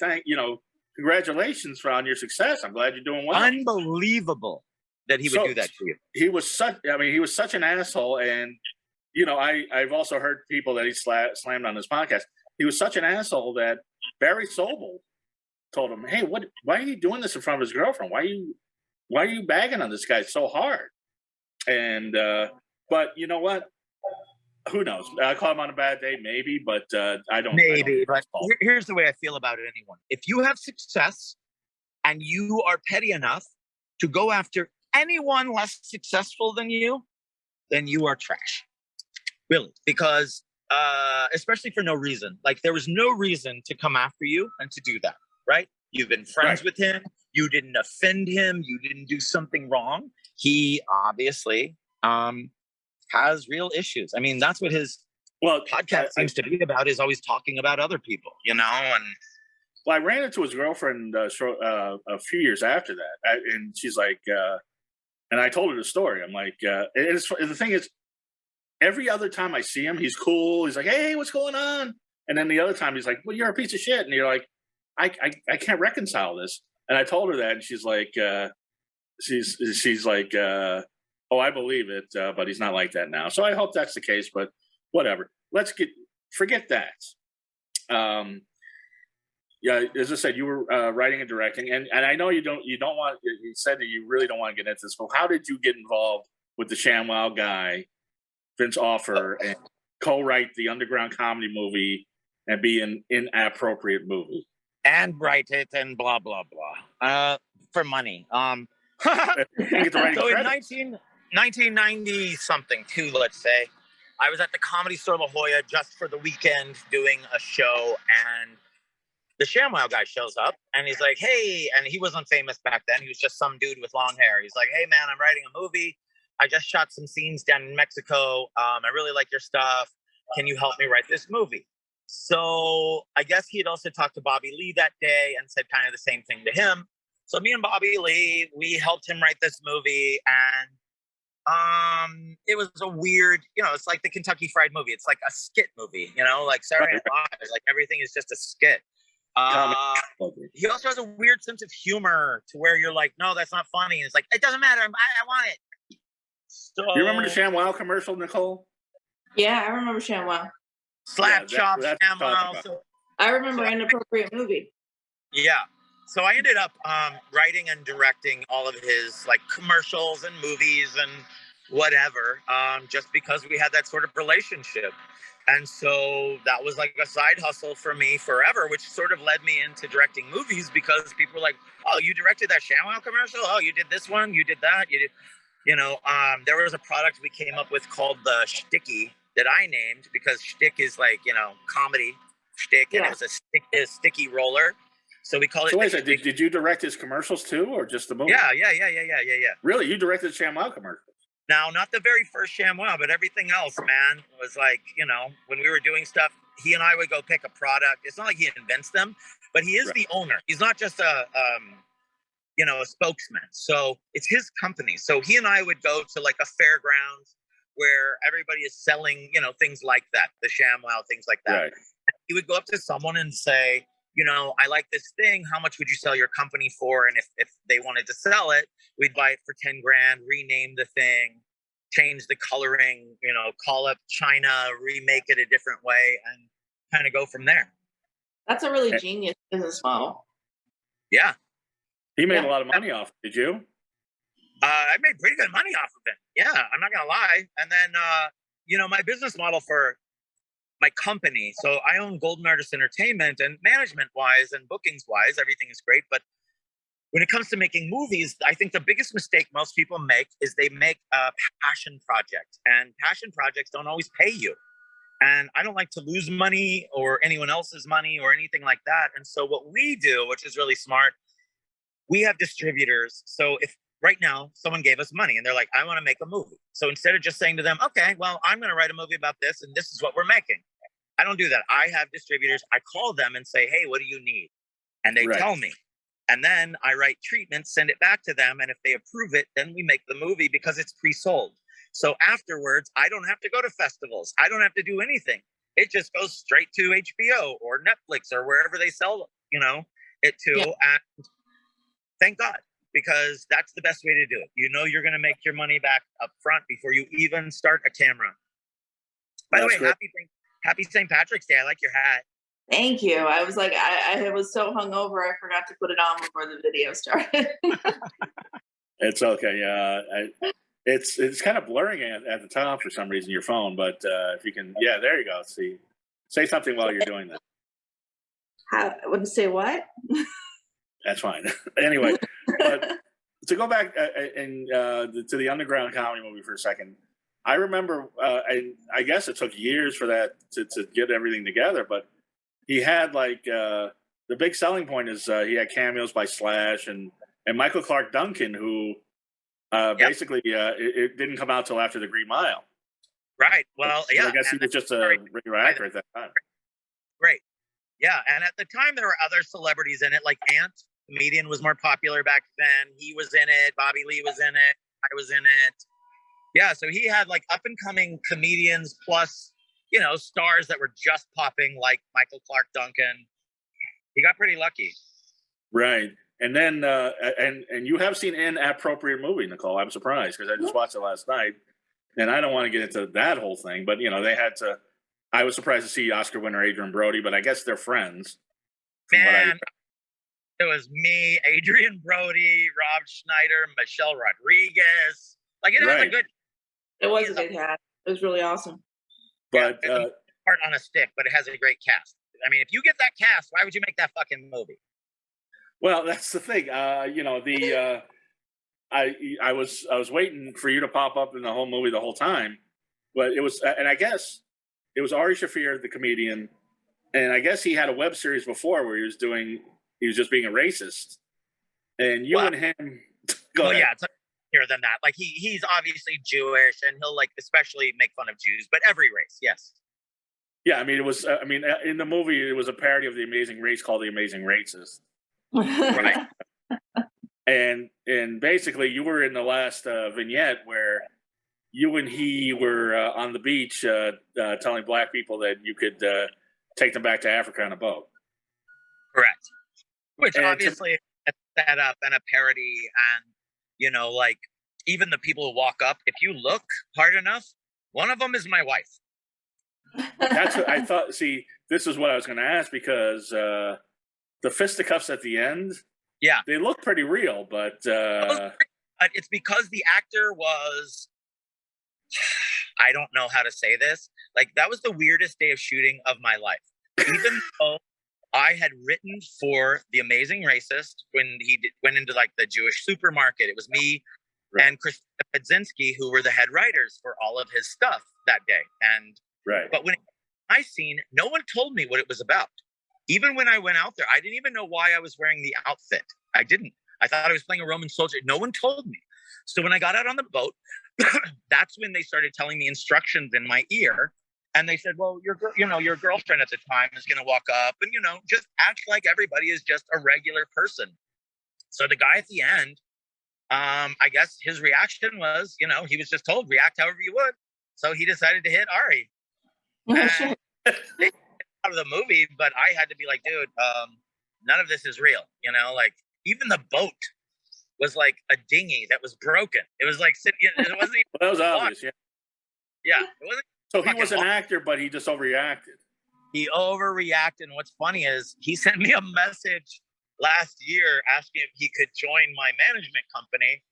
congratulations on your success. I'm glad you're doing well. Unbelievable that he would do that to you. He was such an asshole. And, I've also heard people that he slammed on his podcast. He was such an asshole that Barry Sobel told him, hey, why are you doing this in front of his girlfriend? Why are you bagging on this guy so hard? And, but you know what? Who knows? I caught him on a bad day, maybe, but I don't. Maybe, but here's the way I feel about it. Anyone, if you have success and you are petty enough to go after anyone less successful than you, then you are trash. Really, because especially for no reason. Like, there was no reason to come after you and to do that, right? You've been friends with him. You didn't offend him. You didn't do something wrong. He obviously has real issues. I mean, that's what his podcast seems to be about, is always talking about other people, and Well, I ran into his girlfriend a few years after that, and she's like, and I told her the story. I'm like, the thing is, every other time I see him, he's cool. He's like, hey, what's going on? And then the other time, he's like, well, you're a piece of shit. And you're like, I can't reconcile this. And I told her that, and she's like, she's like, oh, I believe it, but he's not like that now. So I hope that's the case. But whatever. Forget that. Yeah, as I said, you were writing and directing, and I know you don't want. You said that you really don't want to get into this. But how did you get involved with the ShamWow guy, Vince Offer, and co-write the underground comedy movie and be an inappropriate movie and write it and blah blah blah for money? You get the writing So in credit. 1990 something too, let's say, I was at the Comedy Store La Jolla just for the weekend doing a show, and the ShamWow guy shows up and he's like, hey, and he wasn't famous back then. He was just some dude with long hair. He's like, hey man, I'm writing a movie. I just shot some scenes down in Mexico. I really like your stuff. Can you help me write this movie? So I guess he had also talked to Bobby Lee that day and said kind of the same thing to him. So me and Bobby Lee, we helped him write this movie, and it was a weird, it's like the Kentucky Fried Movie. It's like a skit movie, like Saturday Night Live, like everything is just a skit. He also has a weird sense of humor to where you're like, no, that's not funny. And it's like, it doesn't matter. I want it. So You remember the ShamWow commercial, Nicole? Yeah, I remember ShamWow. Slap chop ShamWow. I remember Inappropriate Movie. Yeah. So I ended up writing and directing all of his like commercials and movies and whatever, just because we had that sort of relationship. And so that was like a side hustle for me forever, which sort of led me into directing movies because people were like, oh, you directed that ShamWow commercial? Oh, you did this one? You did that? You did, there was a product we came up with called the Shticky that I named because shtick is like, comedy shtick, and it was a sticky roller. So we call it. So wait a second, did you direct his commercials too, or just the movie? Yeah. Really? You directed ShamWow commercials? Now, not the very first ShamWow, but everything else, man, was like, when we were doing stuff, he and I would go pick a product. It's not like he invents them, but he is the owner. He's not just a spokesman. So it's his company. So he and I would go to like a fairgrounds where everybody is selling, things like that, the ShamWow, things like that. Right. He would go up to someone and say, I like this thing. How much would you sell your company for? And if they wanted to sell it, we'd buy it for 10 grand, rename the thing, change the coloring, call up China, remake it a different way, and kind of go from there. That's a really genius business model. Yeah. He made a lot of money off it. Did you? I made pretty good money off of it. Yeah, I'm not going to lie. And then, my business model for my company. So I own Golden Artist Entertainment, and management-wise and bookings-wise, everything is great. But when it comes to making movies, I think the biggest mistake most people make is they make a passion project. And passion projects don't always pay you. And I don't like to lose money or anyone else's money or anything like that. And so what we do, which is really smart, we have distributors. So if right now someone gave us money and they're like, I want to make a movie. So instead of just saying to them, okay, well, I'm going to write a movie about this and this is what we're making. I don't do that. I have distributors. I call them and say, hey, what do you need? And they tell me. And then I write treatments, send it back to them. And if they approve it, then we make the movie because it's pre-sold. So afterwards, I don't have to go to festivals. I don't have to do anything. It just goes straight to HBO or Netflix or wherever they sell, it to. Yeah. And thank God, because that's the best way to do it. You're going to make your money back up front before you even start a camera. By the way, happy St. Patrick's Day. I like your hat. Thank you. I was like, I was so hungover, I forgot to put it on before the video started. It's okay. Yeah, it's kind of blurring at the top for some reason, your phone. But if you can, there you go. See, say something while you're doing that. I wouldn't say what? That's fine. Anyway, but to go back to the underground comedy movie for a second, I remember, I guess it took years for that to get everything together, but he had like the big selling point is he had cameos by Slash and Michael Clark Duncan, who basically it didn't come out till after the Green Mile. Right. Well, so I guess he was just a regular actor at that time. Great. Yeah, and at the time there were other celebrities in it, like Ant, comedian, was more popular back then. He was in it. Bobby Lee was in it. I was in it. Yeah, so he had like up and coming comedians plus, stars that were just popping, like Michael Clark Duncan. He got pretty lucky. Right. And then, and you have seen an appropriate movie, Nicole. I'm surprised because I just watched it last night, and I don't want to get into that whole thing, but they had to. I was surprised to see Oscar winner Adrian Brody, but I guess they're friends. Man, it was me, Adrian Brody, Rob Schneider, Michelle Rodriguez. Like it had a good. It was a good cast. It was really awesome. But part on a stick, but it has a great cast. I mean, if you get that cast, why would you make that fucking movie? Well, that's the thing. I was waiting for you to pop up in the whole movie the whole time, but it was, and I guess it was Ari Shaffir, the comedian, and I guess he had a web series before where he was just being a racist, and you and him. Go ahead. Yeah, it's here than that. Like he's obviously Jewish, and he'll like especially make fun of Jews, but every race, yes. Yeah, I mean it was. I mean, in the movie, it was a parody of The Amazing Race called The Amazing Racist. Right. and basically you were in the last vignette where you and he were on the beach telling black people that you could take them back to Africa on a boat. Correct. Which obviously is a setup and a parody, and like even the people who walk up, if you look hard enough, one of them is my wife. That's what I thought. See, this is what I was going to ask because the fisticuffs at the end, they look pretty real, but it's because the actor was, I don't know how to say this, like that was the weirdest day of shooting of my life. Even though I had written for The Amazing Racist when he went into like the Jewish supermarket, it was me and Christina Pedzinski who were the head writers for all of his stuff that day. And but when I seen, no one told me what it was about. Even when I went out there, I didn't even know why I was wearing the outfit. I didn't. I thought I was playing a Roman soldier. No one told me. So when I got out on the boat, that's when they started telling me instructions in my ear. And they said, well, your girlfriend at the time is going to walk up and, just act like everybody is just a regular person. So the guy at the end, I guess his reaction was, he was just told, react however you would. So he decided to hit Ari. And out of the movie, but I had to be like, dude, none of this is real. Like even the boat was like a dinghy that was broken. It was like it wasn't even that was obvious. Yeah, it wasn't. So he was an actor, but he just overreacted. He overreacted. And what's funny is he sent me a message last year asking if he could join my management company,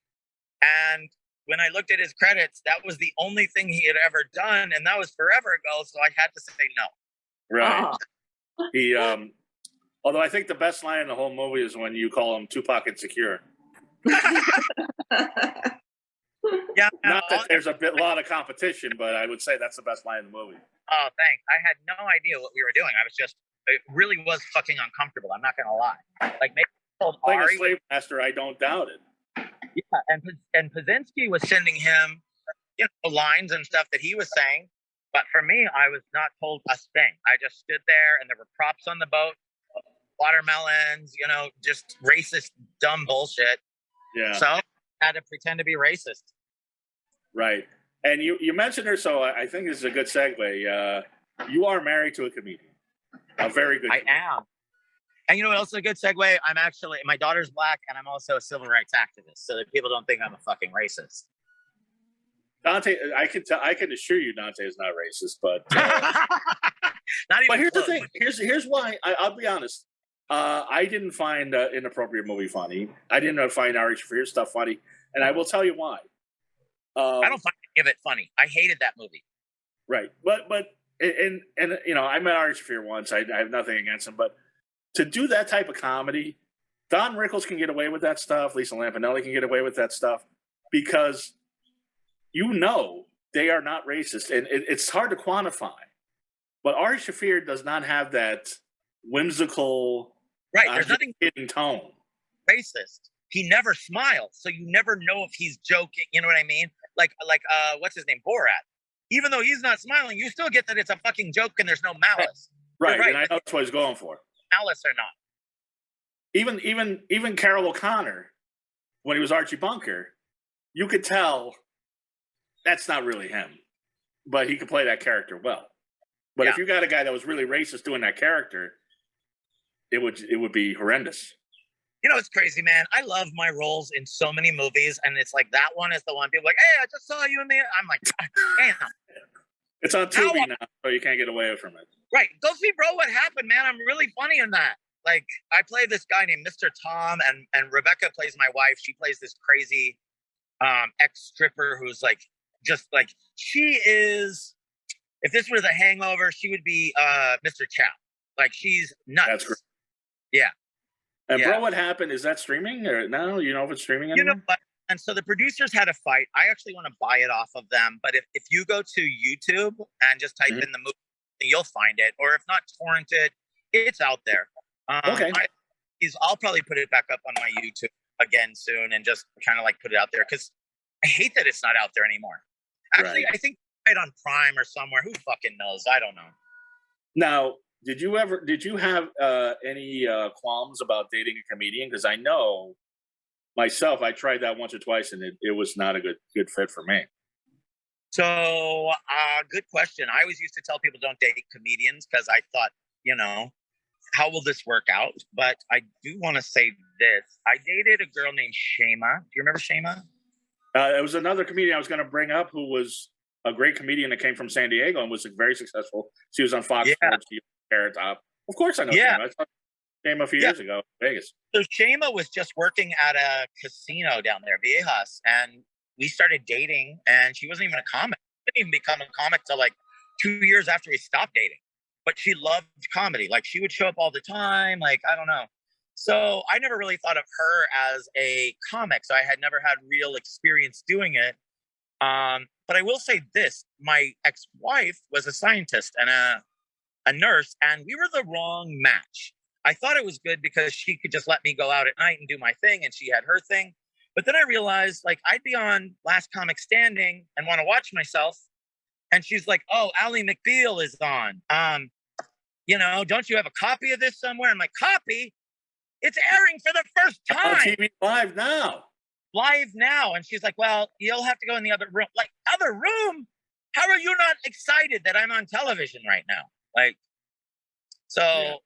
and when I looked at his credits, that was the only thing he had ever done, and that was forever ago. So I had to say no. Right. He, although I think the best line in the whole movie is when you call him Tupac Insecure. Yeah. Not that there's a lot of competition, but I would say that's the best line in the movie. Oh, thanks. I had no idea what we were doing. It really was fucking uncomfortable. I'm not going to lie. Like maybe like a slave master, I don't doubt it. Yeah, and Pedzinski was sending him, lines and stuff that he was saying. But for me, I was not told a thing. I just stood there, and there were props on the boat, watermelons, just racist, dumb bullshit. Yeah. So I had to pretend to be racist. Right. And you mentioned her, so I think this is a good segue. You are married to a comedian. A very good comedian. I am. And you know what else is a good segue? My daughter's black, and I'm also a civil rights activist, so that people don't think I'm a fucking racist. Dante, I can assure you Dante is not racist, but not even but here's close. the thing. Here's why. I'll be honest. I didn't find Inappropriate movie funny. I didn't find Ari Shaffir's stuff funny, and I will tell you why. I don't find any of it funny. I hated that movie. Right, but I met Ari Shaffir once. I have nothing against him, but to do that type of comedy, Don Rickles can get away with that stuff. Lisa Lampanelli can get away with that stuff because they are not racist, and it's hard to quantify. But Ari Shaffir does not have that whimsical, there's nothing tone. Racist. He never smiles, so you never know if he's joking. You know what I mean? Like what's his name, Borat. Even though he's not smiling, you still get that it's a fucking joke and there's no malice. Right, right. and I know that's what he's going for. Malice or not. Even Carol O'Connor, when he was Archie Bunker, you could tell that's not really him, but he could play that character well. But if you got a guy that was really racist doing that character, it would be horrendous. You know, it's crazy, man. I love my roles in so many movies, and it's like that one is the one people are like, hey, I just saw you in there. I'm like, damn. It's on Tubi now, so you can't get away from it. Right. Go see Bro What Happened, man. I'm really funny in that. Like, I play this guy named Mr. Tom, and Rebecca plays my wife. She plays this crazy ex-stripper who's like, just like, she is, if this was a hangover, she would be Mr. Chow. Like, she's nuts. That's great. Yeah. And Bro, What Happened? Is that streaming or no? You know if it's streaming anymore? You know what? And so the producers had a fight. I actually want to buy it off of them. But if you go to YouTube and just type in the movie, you'll find it. Or if not, torrent it. It's out there. Okay. I'll probably put it back up on my YouTube again soon and just kind of like put it out there because I hate that it's not out there anymore. Actually, I think right on Prime or somewhere. Who fucking knows? I don't know. Now, did you have any qualms about dating a comedian? Because I know myself, I tried that once or twice, and it was not a good fit for me. So, good question. I always used to tell people don't date comedians because I thought, you know, how will this work out? But I do want to say this. I dated a girl named Shema. Do you remember Shema? It was another comedian I was going to bring up who was a great comedian that came from San Diego and was very successful. She was on Fox Sports, Carrot Top. Of course I know Shema. I saw Shema a few years ago in Vegas. So Shema was just working at a casino down there, Viejas, and we started dating, and she wasn't even a comic. She didn't even become a comic till like 2 years after we stopped dating. But she loved comedy. Like, she would show up all the time. Like, I don't know. So I never really thought of her as a comic. So I had never had real experience doing it. But I will say this. My ex-wife was a scientist and a nurse, and we were the wrong match. I thought it was good because she could just let me go out at night and do my thing, and she had her thing. But then I realized, like, I'd be on Last Comic Standing and want to watch myself. And she's like, oh, Ally McBeal is on. You know, don't you have a copy of this somewhere? I'm like, copy? It's airing for the first time. On TV live now. Live now. And she's like, well, you'll have to go in the other room. Like, other room? How are you not excited that I'm on television right now? Like, so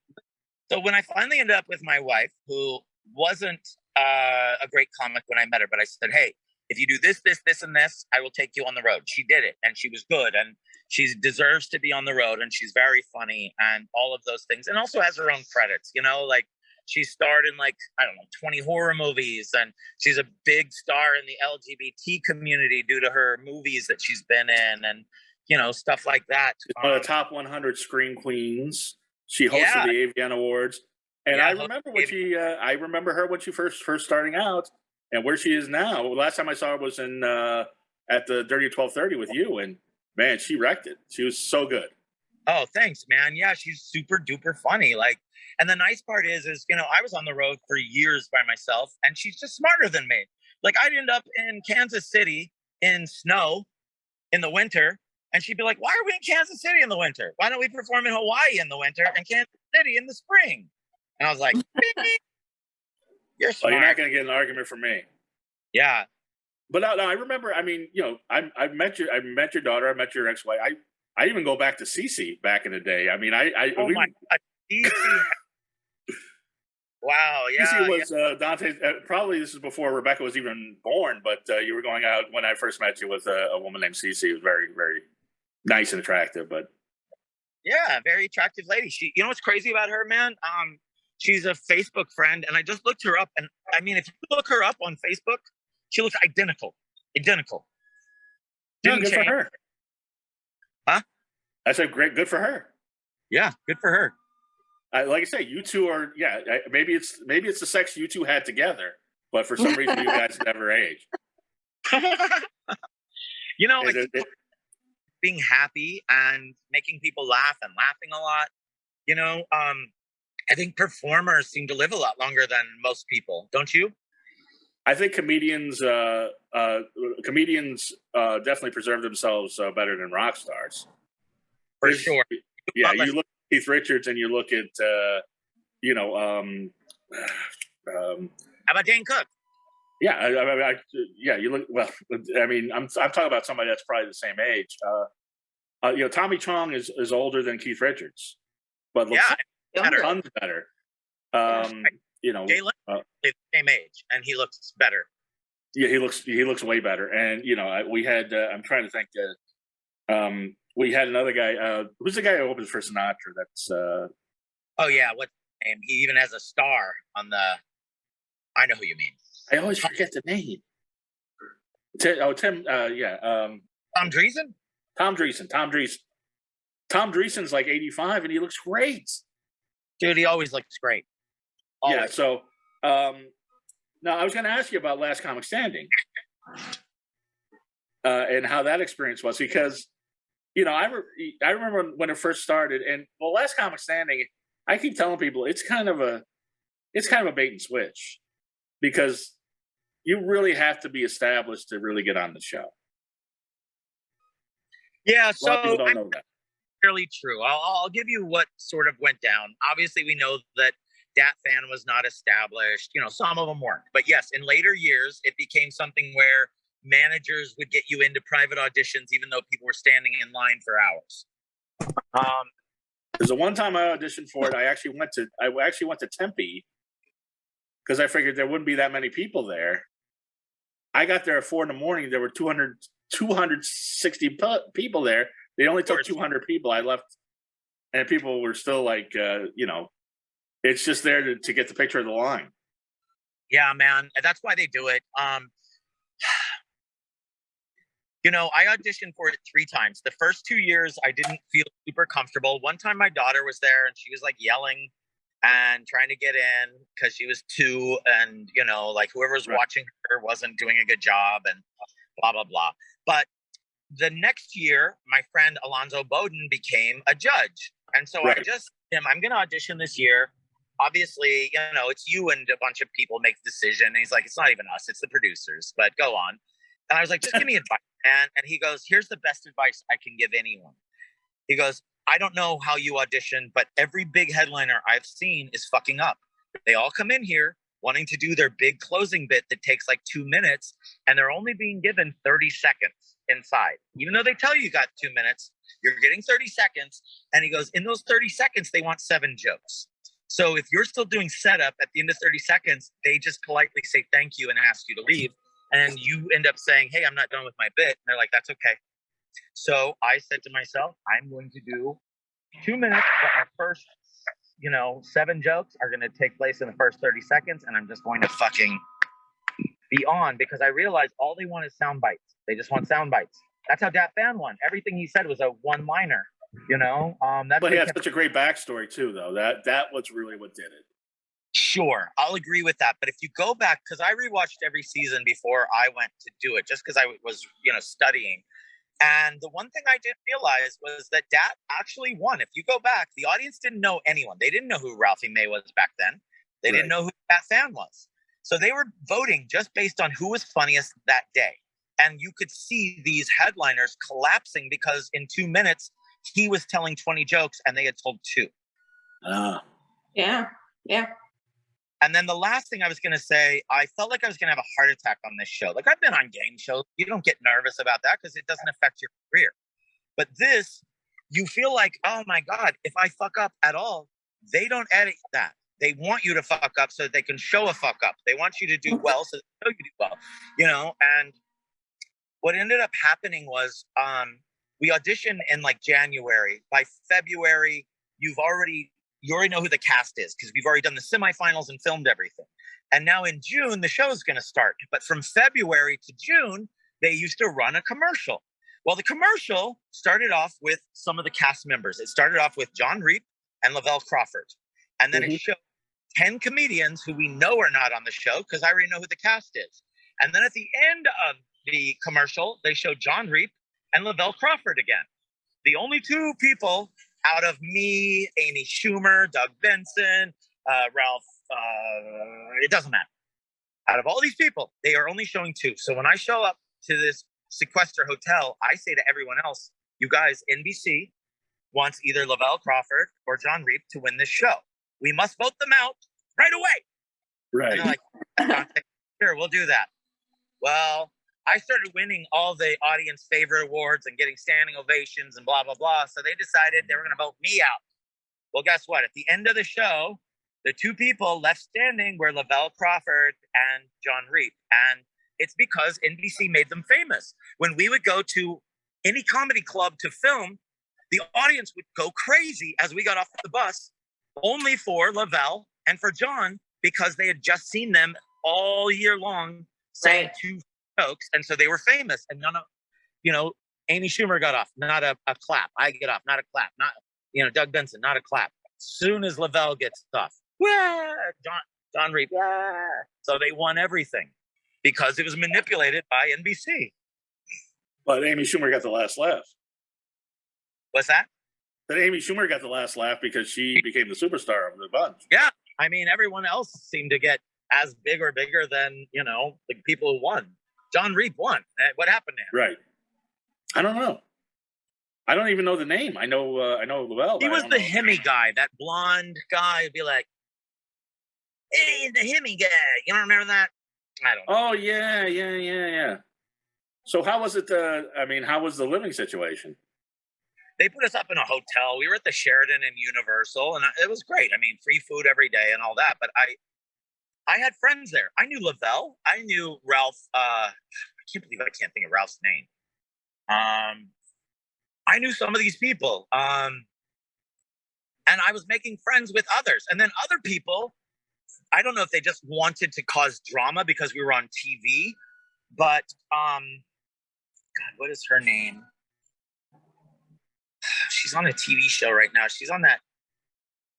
when I finally ended up with my wife, who wasn't a great comic when I met her, but I said, hey, if you do this, and this, I will take you on the road. She did it, and she was good, and she deserves to be on the road, and she's very funny, and all of those things, and also has her own credits, you know, like she starred in like, I don't know, 20 horror movies, and she's a big star in the LGBT community due to her movies that she's been in, and, you know, stuff like that. One of the top 100 Scream Queens. She hosted the AVN Awards. And I remember I remember her when she first starting out, and where she is now. Well, last time I saw her was in at the Dirty 1230 with you, and man, she wrecked it. She was so good. Oh, thanks, man. Yeah, she's super duper funny. Like, and the nice part is you know, I was on the road for years by myself, and she's just smarter than me. Like, I'd end up in Kansas City in snow in the winter, and she'd be like, "Why are we in Kansas City in the winter? Why don't we perform in Hawaii in the winter and Kansas City in the spring?" And I was like, "You're smart." Well, you're not going to get an argument from me. Yeah, but no, I remember. I mean, you know, I met your daughter. I met your ex-wife. I even go back to Cece back in the day. I mean, my God, Cece. Wow, yeah. Cece was Dante. Probably this is before Rebecca was even born. But you were going out when I first met you with a woman named Cece. Who was very, very nice and attractive. But yeah, very attractive lady. She, you know what's crazy about her, man? She's a Facebook friend, and I just looked her up. And I mean, if you look her up on Facebook, she looks identical. Identical. Didn't good change. For her. Huh? I said, great, good for her. Yeah, good for her. Like I say, you two are, maybe it's the sex you two had together, but for some reason you guys never aged. You know, like being happy and making people laugh and laughing a lot. You know, I think performers seem to live a lot longer than most people, don't you? I think comedians definitely preserve themselves better than rock stars. For sure. Yeah, you Keith Richards and you look at, you know, How about Dane Cook? yeah, yeah, you look, well, I mean, I'm talking about somebody that's probably the same age. You know, Tommy Chong is older than Keith Richards, but looks tons better. You know, Jay Leno is the same age, and he looks better. Yeah, he looks way better. And you know, we had I'm trying to think. We had another guy. Who's the guy who opens for Sinatra? That's oh yeah, what's his name? He even has a star on the. I know who you mean. I always forget the name. Tim. Yeah. Tom Dreesen. Tom Dreesen. Tom Dreesen's like 85, and he looks great. Dude, he always looks great. Always. Yeah. So, now I was going to ask you about Last Comic Standing, and how that experience was, because, you know, I remember when it first started, and well, Last Comic Standing, I keep telling people it's kind of a bait and switch, because you really have to be established to really get on the show. Yeah, A lot of people so don't know that. fairly true. I'll give you what sort of went down. Obviously, we know that Dat Fan was not established. You know, some of them weren't. But yes, in later years, it became something where managers would get you into private auditions, even though people were standing in line for hours. There's a one time I auditioned for it. I actually went to Tempe because I figured there wouldn't be that many people there. I got there at 4 a.m. There were 260 people there. They only took 200 people. I left, and people were still like, you know, it's just there to get the picture of the line. Yeah, man. That's why they do it. You know, I auditioned for it 3 times. The first 2 years, I didn't feel super comfortable. One time my daughter was there and she was like yelling and trying to get in because she was 2, and, you know, like whoever was watching her wasn't doing a good job and blah, blah, blah. But the next year, my friend Alonzo Bowden became a judge. And so I just, I'm going to audition this year. Obviously, you know, it's you and a bunch of people make the decision. And he's like, it's not even us, it's the producers, but go on. And I was like, just give me advice. And he goes, here's the best advice I can give anyone. He goes, I don't know how you audition, but every big headliner I've seen is fucking up. They all come in here wanting to do their big closing bit that takes like 2 minutes, and they're only being given 30 seconds inside. Even though they tell you got 2 minutes, you're getting 30 seconds. And he goes, in those 30 seconds, they want 7 jokes. So if you're still doing setup at the end of 30 seconds, they just politely say thank you and ask you to leave. And you end up saying, hey, I'm not done with my bit. And they're like, that's okay. So I said to myself, I'm going to do 2 minutes, but my first, 7 jokes are going to take place in the first 30 seconds. And I'm just going to fucking be on, because I realized all they want is sound bites. They just want sound bites. That's how Dat Fan won. Everything he said was a one-liner, But he had such a great backstory too, though. That was really what did it. Sure, I'll agree with that. But if you go back, because I rewatched every season before I went to do it, just because I was, studying. And the one thing I did realize was that Dat actually won. If you go back, the audience didn't know anyone. They didn't know who Ralphie May was back then. They didn't know who Dat Fan was. So they were voting just based on who was funniest that day. And you could see these headliners collapsing because in 2 minutes, he was telling 20 jokes and they had told 2. Yeah. And then the last thing I was going to say, I felt like I was going to have a heart attack on this show. Like, I've been on game shows. You don't get nervous about that because it doesn't affect your career. But this, you feel like, oh my God, if I fuck up at all, they don't edit that. They want you to fuck up so that they can show a fuck up. They want you to do well so they know you do well, and what ended up happening was we auditioned in like January. By February, you already know who the cast is because we've already done the semifinals and filmed everything. And now in June, the show is going to start. But from February to June, they used to run a commercial. Well, the commercial started off with some of the cast members. It started off with John Reep and Lavelle Crawford. And then it showed 10 comedians who we know are not on the show because I already know who the cast is. And then at the end of the commercial, they showed John Reep and Lavelle Crawford again. The only 2 people out of me, Amy Schumer, Doug Benson, Ralph, it doesn't matter. Out of all these people, they are only showing 2. So when I show up to this sequester hotel, I say to everyone else, you guys, NBC, wants either Lavelle Crawford or John Reep to win this show. We must vote them out right away. Right. And they're like, Dante, sure, we'll do that. Well, I started winning all the audience favorite awards and getting standing ovations and blah, blah, blah. So they decided they were going to vote me out. Well, guess what? At the end of the show, the two people left standing were Lavelle Crawford and John Reep. And it's because NBC made them famous. When we would go to any comedy club to film, the audience would go crazy as we got off the bus, only for Lavelle and for John, because they had just seen them all year long saying two jokes. And so they were famous. And none of, Amy Schumer got off, not a clap. I get off, not a clap. Not, Doug Benson, not a clap. Soon as Lavelle gets off, John Reep, so they won everything because it was manipulated by NBC. But Amy Schumer got the last laugh. What's that? That Amy Schumer got the last laugh because she became the superstar of the bunch. Yeah. I mean, everyone else seemed to get as big or bigger than, the people who won. John Reep won. What happened to him? Right. I don't know. I don't even know the name. I know Lavelle. He was the Hemi guy, that blonde guy would be like, hey, the Hemi guy. You don't remember that? I don't know. Oh, yeah. So how was it? How was the living situation? They put us up in a hotel. We were at the Sheraton in Universal, and it was great. I mean, free food every day and all that. But I had friends there. I knew Lavelle. I knew Ralph. I can't believe I can't think of Ralph's name. I knew some of these people. And I was making friends with others. And then other people, I don't know if they just wanted to cause drama because we were on TV. But, God, what is her name? She's on a TV show right now. She's on that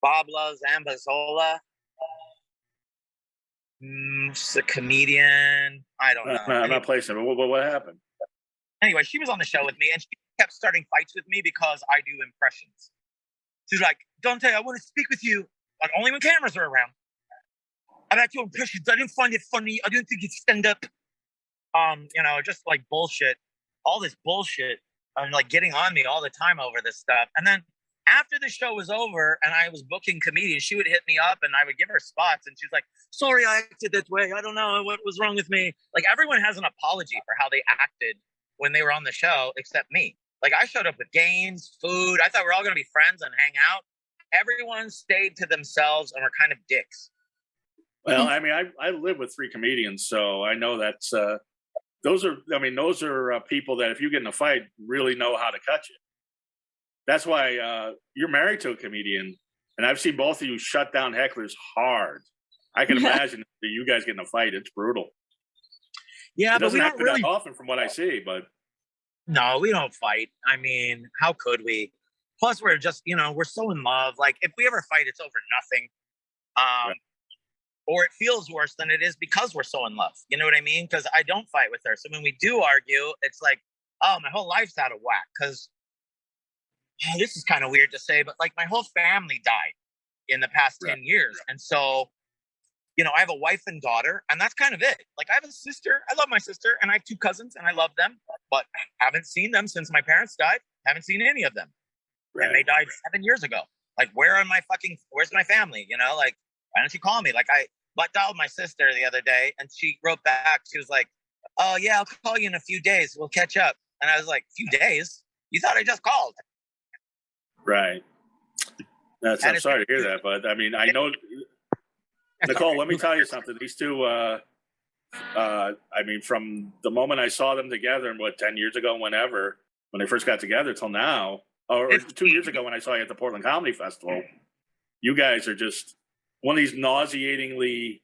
Babla Zambazola. She's a comedian. I don't know. I'm not placing it. What happened? Anyway, she was on the show with me, and she kept starting fights with me because I do impressions. She's like, Dante, I want to speak with you, but only when cameras are around. I like your impressions. I didn't find it funny. I didn't think it's stand up. Just like bullshit. All this bullshit. Like getting on me all the time over this stuff. And then after the show was over and I was booking comedians, she would hit me up and I would give her spots. And she's like, sorry, I acted this way. I don't know what was wrong with me. Like everyone has an apology for how they acted when they were on the show, except me. Like I showed up with games, food. I thought we were all going to be friends and hang out. Everyone stayed to themselves and were kind of dicks. Well, I mean, I live with 3 comedians, so I know that's those are people that if you get in a fight, really know how to cut you. That's why you're married to a comedian, and I've seen both of you shut down hecklers hard. I can imagine that you guys get in a fight; it's brutal. Yeah, but we don't really that often, from what I see. But no, we don't fight. I mean, how could we? Plus, we're just we're so in love. Like if we ever fight, it's over nothing. Right. Or it feels worse than it is because we're so in love. You know what I mean? Because I don't fight with her. So when we do argue, it's like, oh, my whole life's out of whack. Because this is kind of weird to say, but like my whole family died in the past 10 years. And so, I have a wife and daughter, and that's kind of it. Like I have a sister. I love my sister, and I have 2 cousins, and I love them. But I haven't seen them since my parents died. Haven't seen any of them. Right. And they died 7 years ago. Like, where's my family? Like, why don't you call me? Like I dialed my sister the other day and she wrote back. She was like, oh yeah, I'll call you in a few days. We'll catch up. And I was like, few days? You thought I just called. Right. I'm sorry to hear that, but I mean, I know, Nicole, let me tell you something. These two, from the moment I saw them together and 10 years ago, when they first got together till now, or 2 years ago when I saw you at the Portland Comedy Festival, you guys are just one of these nauseatingly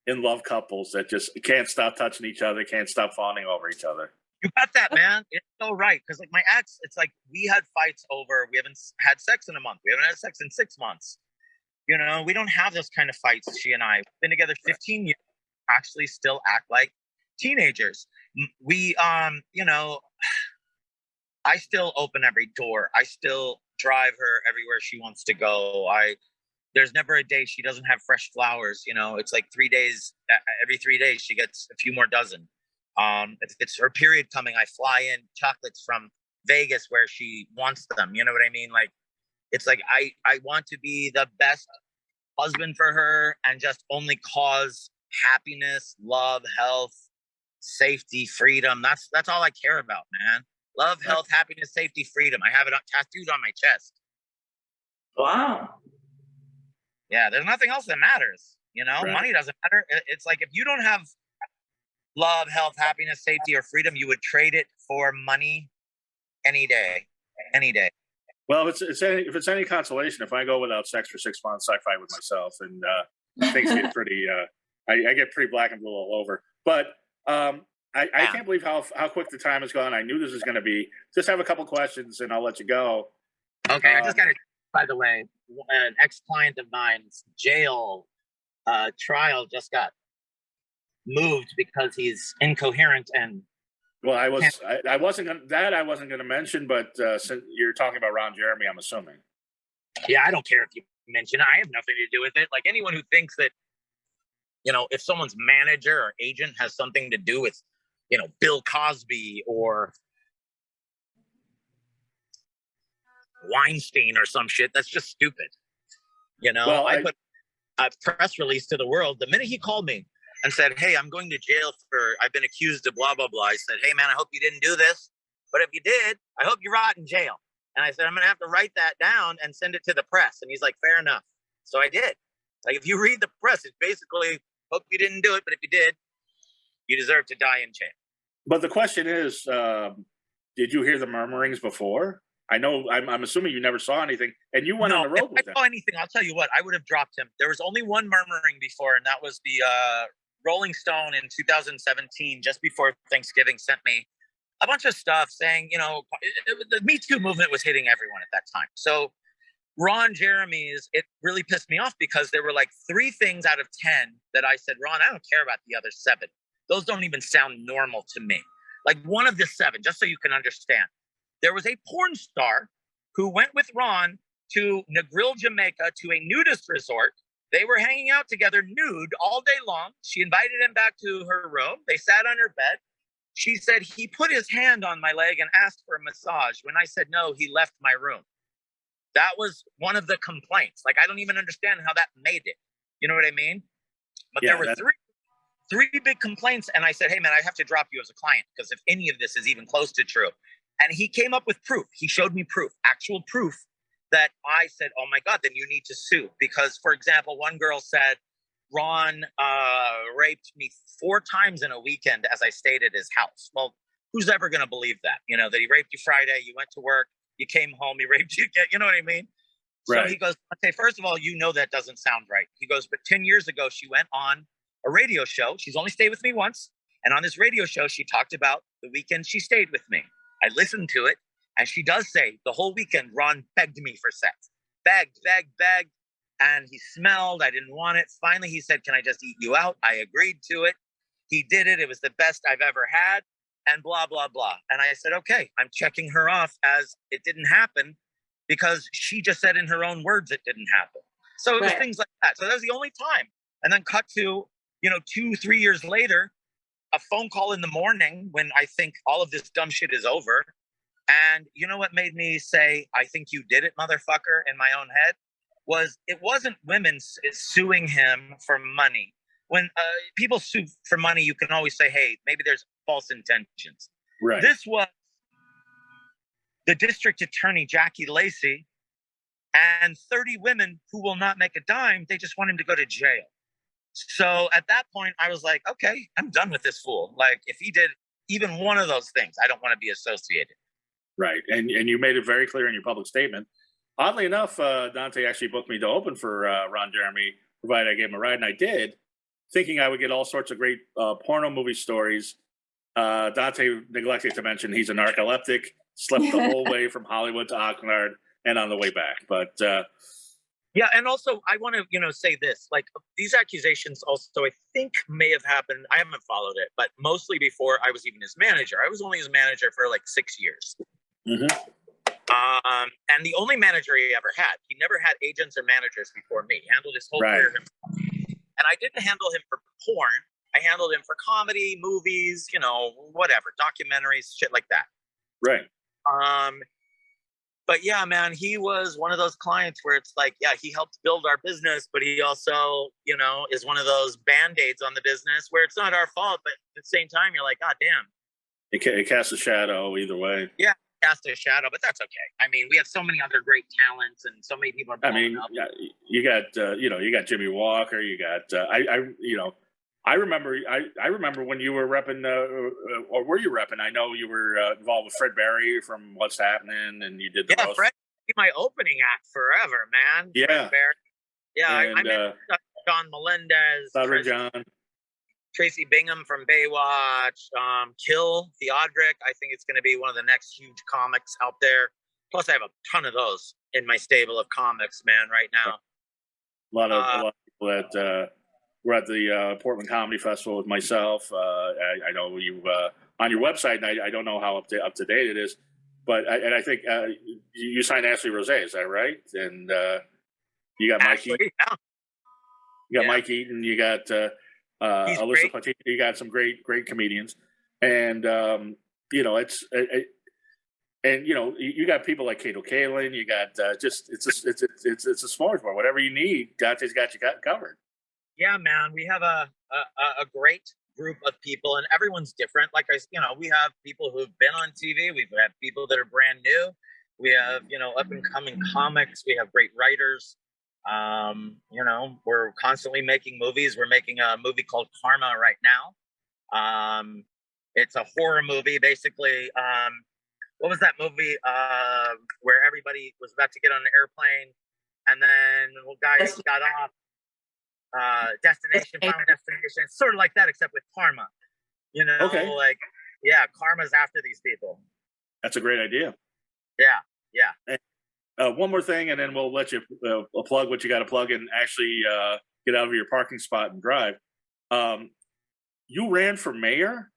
in love couples that just can't stop touching each other, can't stop fawning over each other. You got that, man. It's so right. Because like my ex, it's like we had fights over, we haven't had sex in a month. We haven't had sex in 6 months. We don't have those kind of fights, she and I. We've been together 15 years, actually still act like teenagers. We, I still open every door. I still drive her everywhere she wants to go. There's never a day she doesn't have fresh flowers. It's like 3 days, every 3 days she gets a few more dozen. If it's her period coming, I fly in chocolates from Vegas where she wants them. You know what I mean? Like It's like I want to be the best husband for her and just only cause happiness, love, health, safety, freedom. That's all I care about, man. Love, health, happiness, safety, freedom. I have it tattooed on my chest. Wow. Yeah, there's nothing else that matters. You know, Right. money doesn't matter. It's like if you don't have love, health, happiness, safety, or freedom, you would trade it for money any day. Any day. Well, if it's any consolation, if I go without sex for 6 months, I fight with myself, and things get pretty. I get pretty black and blue all over. But I can't believe how quick the time has gone. I knew this was going to be. Just have a couple questions, and I'll let you go. Okay, I just got to. By the way, an ex-client of mine's jail trial just got moved because he's incoherent and. Well, I wasn't going to mention, but since you're talking about Ron Jeremy, I'm assuming. Yeah, I don't care if you mention it. I have nothing to do with it. Like anyone who thinks that, you know, if someone's manager or agent has something to do with, you know, Bill Cosby or Weinstein or some shit, that's just stupid. You know, Well, I put a press release to the world the minute he called me and said, hey, I'm going to jail I've been accused of blah, blah, blah. I said, hey, man, I hope you didn't do this. But if you did, I hope you rot in jail. And I said, I'm going to have to write that down and send it to the press. And he's like, fair enough. So I did. Like, if you read the press, it's basically, hope you didn't do it. But if you did, you deserve to die in jail. But the question is, did you hear the murmurings before? I know, I'm assuming you never saw anything, and you went on the road with him. If I saw anything, I'll tell you what, I would have dropped him. There was only one murmuring before, and that was the Rolling Stone in 2017, just before Thanksgiving, sent me a bunch of stuff saying, you know, the Me Too movement was hitting everyone at that time. So Ron Jeremy's, it really pissed me off because there were like 3 things out of 10 that I said, Ron, I don't care about the other 7. Those don't even sound normal to me. Like one of the 7, just so you can understand. There was a porn star who went with Ron to Negril, Jamaica, to a nudist resort. They were hanging out together nude all day long. She invited him back to her room. They sat on her bed. She said, he put his hand on my leg and asked for a massage. When I said no, he left my room. That was one of the complaints. Like, I don't even understand how that made it. You know what I mean? But there were three big complaints. And I said, hey, man, I have to drop you as a client because if any of this is even close to true. And he came up with proof. He showed me proof, actual proof that I said, oh, my God, then you need to sue. Because, for example, one girl said, Ron raped me 4 times in a weekend as I stayed at his house. Well, who's ever going to believe that? You know, that he raped you Friday, you went to work, you came home, he raped you again. You know what I mean? Right. So he goes, okay, first of all, you know that doesn't sound right. He goes, but 10 years ago, she went on a radio show. She's only stayed with me once. And on this radio show, she talked about the weekend she stayed with me. I listened to it. And she does say the whole weekend, Ron begged me for sex. Begged. And he smelled. I didn't want it. Finally, he said, can I just eat you out? I agreed to it. He did it. It was the best I've ever had. And blah, blah, blah. And I said, okay, I'm checking her off as it didn't happen because she just said in her own words it didn't happen. So it was things like that. So that was the only time. And then cut to, 2-3 years later, a phone call in the morning when I think all of this dumb shit is over. And you know what made me say, I think you did it, motherfucker, in my own head? Was it wasn't women suing him for money. When people sue for money, you can always say, hey, maybe there's false intentions. Right. This was the district attorney, Jackie Lacey, and 30 women who will not make a dime. They just want him to go to jail. So at that point, I was like, okay, I'm done with this fool. Like, if he did even one of those things, I don't want to be associated. Right. And you made it very clear in your public statement. Oddly enough, Dante actually booked me to open for Ron Jeremy, provided I gave him a ride, and I did, thinking I would get all sorts of great porno movie stories. Dante neglected to mention he's a narcoleptic, slept the whole way from Hollywood to Oxnard and on the way back. But yeah, and also I want to say this, like these accusations also I think may have happened. I haven't followed it, but mostly before I was even his manager. I was only his manager for like 6 years. Mm-hmm. And the only manager he ever had. He never had agents or managers before me. He handled his whole career himself. And I didn't handle him for porn. I handled him for comedy, movies, whatever, documentaries, shit like that. Right. But yeah, man, he was one of those clients where it's like, yeah, he helped build our business, but he also, you know, is one of those band-aids on the business where it's not our fault, but at the same time, you're like, God damn. It casts a shadow either way. Yeah, cast a shadow, but that's okay. I mean, we have so many other great talents, and so many people are blowing up. Yeah, you got you got Jimmy Walker. You got I remember when you were repping, or were you repping? I know you were involved with Fred Berry from What's Happening, and you did the roast. Fred, my opening act forever, man. Yeah, Fred Berry. Yeah, and, I met John Melendez, Tracy Bingham from Baywatch, Kill Theodric. I think it's going to be one of the next huge comics out there. Plus, I have a ton of those in my stable of comics, man, right now. A lot of people that were at the Portland Comedy Festival with myself. I know you on your website, and I don't know how up to date it is, but I think you signed Ashley Rose. Is that right? And you got Mike Eaton. Yeah. You got Mike Eaton. You got Alyssa Patino. You got some great comedians, and and you got people like Kato Kalin. You got it's a smorgasbord. Whatever you need, Dante's got you covered. Yeah, man, we have a great group of people, and everyone's different. Like we have people who've been on TV. We've had people that are brand new. We have up and coming comics. We have great writers. We're constantly making movies. We're making a movie called Karma right now. It's a horror movie, basically. What was that movie where everybody was about to get on an airplane and then guys got off? Final Destination. It's sort of like that, except with karma. Okay. Like, karma's after these people. That's a great idea. Yeah. And, one more thing, and then we'll let you plug what you got to plug and actually get out of your parking spot and drive. You ran for mayor?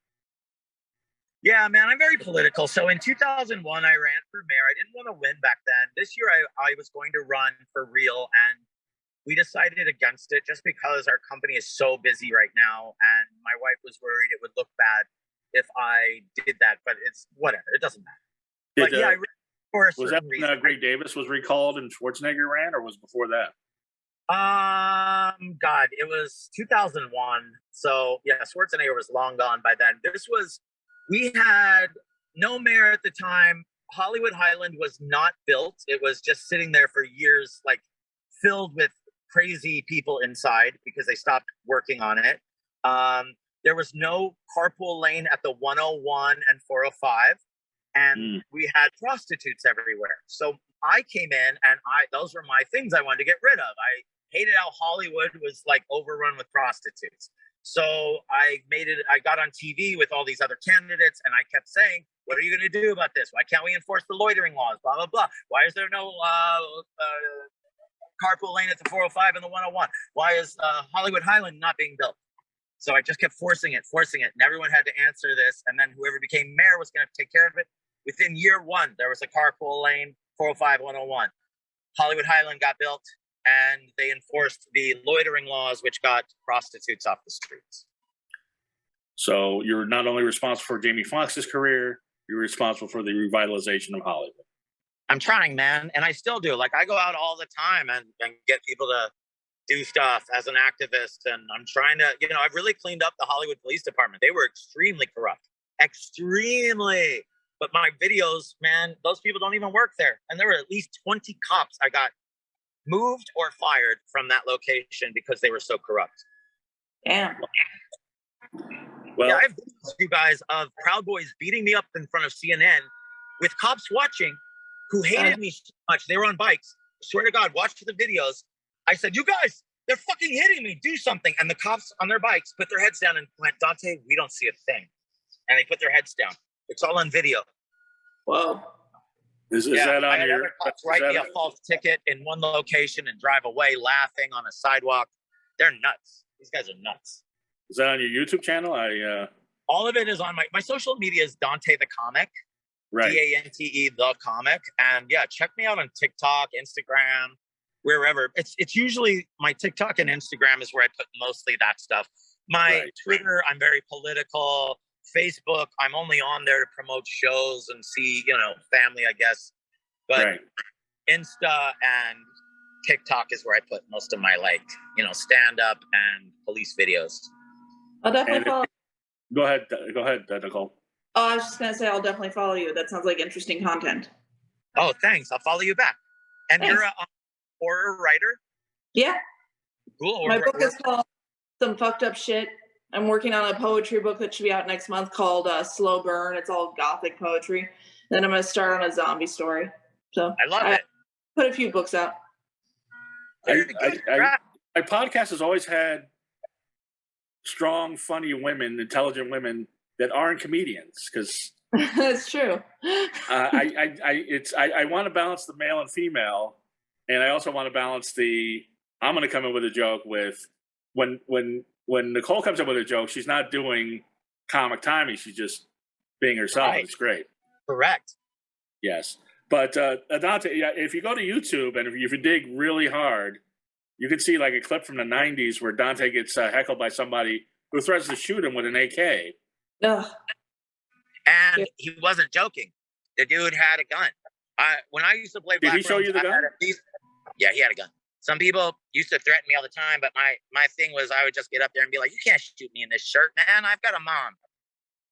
Yeah, man, I'm very political. So in 2001, I ran for mayor. I didn't want to win back then. This year, I was going to run for real, and we decided against it just because our company is so busy right now, and my wife was worried it would look bad if I did that, but it's whatever. It doesn't matter. I ran for a certain reason. Was that Greg Davis was recalled and Schwarzenegger ran, or was it before that? God, it was 2001. So yeah, Schwarzenegger was long gone by then. We had no mayor at the time. Hollywood Highland was not built. It was just sitting there for years, like filled with crazy people inside because they stopped working on it. There was no carpool lane at the 101 and 405, and we had prostitutes everywhere. So I came in, and those were my things I wanted to get rid of. I hated how Hollywood was like overrun with prostitutes. So I got on TV with all these other candidates, and I kept saying, what are you going to do about this? Why can't we enforce the loitering laws? Blah, blah, blah. Why is there no carpool lane at the 405 and the 101? Why is Hollywood Highland not being built? So I just kept forcing it. And everyone had to answer this. And then whoever became mayor was going to take care of it. Within year one, there was a carpool lane, 405, 101. Hollywood Highland got built, and they enforced the loitering laws, which got prostitutes off the streets. So you're not only responsible for Jamie Foxx's career, you're responsible for the revitalization of Hollywood. I'm trying, man, and I still do. Like, I go out all the time and get people to do stuff as an activist, and I'm trying to, I've really cleaned up the Hollywood Police Department. They were extremely corrupt. Extremely. But my videos, man, those people don't even work there. And there were at least 20 cops I got moved or fired from that location because they were so corrupt. Damn. Well, yeah, I have videos, you guys, of Proud Boys beating me up in front of CNN with cops watching who hated me so much. They were on bikes. I swear to God, watch the videos. I said, you guys, they're fucking hitting me. Do something. And the cops on their bikes put their heads down and went, Dante, we don't see a thing. And they put their heads down. It's all on video. Whoa. Is that on your... Other cops write me a false ticket in one location and drive away laughing on a sidewalk. They're nuts. These guys are nuts. Is that on your YouTube channel? All of it is on my social media is Dante the Comic. Right. Dante the Comic. And yeah, check me out on TikTok, Instagram, wherever. It's usually my TikTok and Instagram is where I put mostly that stuff. My Twitter, I'm very political. Facebook, I'm only on there to promote shows and see, family, I guess. But Right. Insta and TikTok is where I put most of my stand up and police videos. I'll definitely follow. Go ahead, Nicole. Oh, I was just gonna say I'll definitely follow you. That sounds like interesting content. Oh, thanks. I'll follow you back. And Thanks. you're a horror writer? Yeah. Cool. My book is called Some Fucked Up Shit. I'm working on a poetry book that should be out next month called Slow Burn. It's all gothic poetry. Then I'm going to start on a zombie story. So I love it. Put a few books out. My podcast has always had strong, funny women, intelligent women that aren't comedians, because That's true. I want to balance the male and female, and I also want to balance I'm going to come in with a joke with when Nicole comes up with a joke, she's not doing comic timing, she's just being herself. Right. It's great. Correct. Yes. But Dante, if you go to YouTube and if you dig really hard, you can see like a clip from the 90s where Dante gets heckled by somebody who threatens to shoot him with an AK. Ugh. And he wasn't joking. The dude had a gun. When I used to play Black Did he show you the gun? Yeah, he had a gun. Some people used to threaten me all the time, but my thing was I would just get up there and be like, you can't shoot me in this shirt, man. I've got a mom.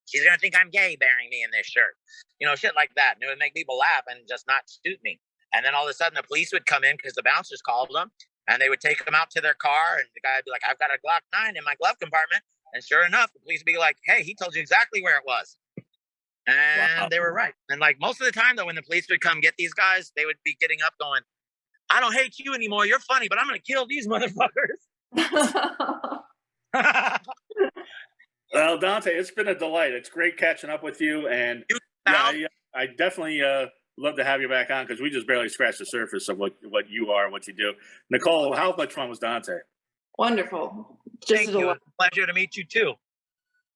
She's going to think I'm gay burying me in this shirt. Shit like that. And it would make people laugh and just not shoot me. And then all of a sudden the police would come in because the bouncers called them, and they would take them out to their car, and the guy would be like, I've got a Glock 9 in my glove compartment. And sure enough, the police would be like, hey, he told you exactly where it was. And They were right. And like most of the time though, when the police would come get these guys, they would be getting up going, I don't hate you anymore. You're funny, but I'm going to kill these motherfuckers. Well, Dante, it's been a delight. It's great catching up with you. And I definitely love to have you back on, because we just barely scratched the surface of what you are and what you do. Nicole, how much fun was Dante? Wonderful. Thank you. It's a pleasure to meet you too.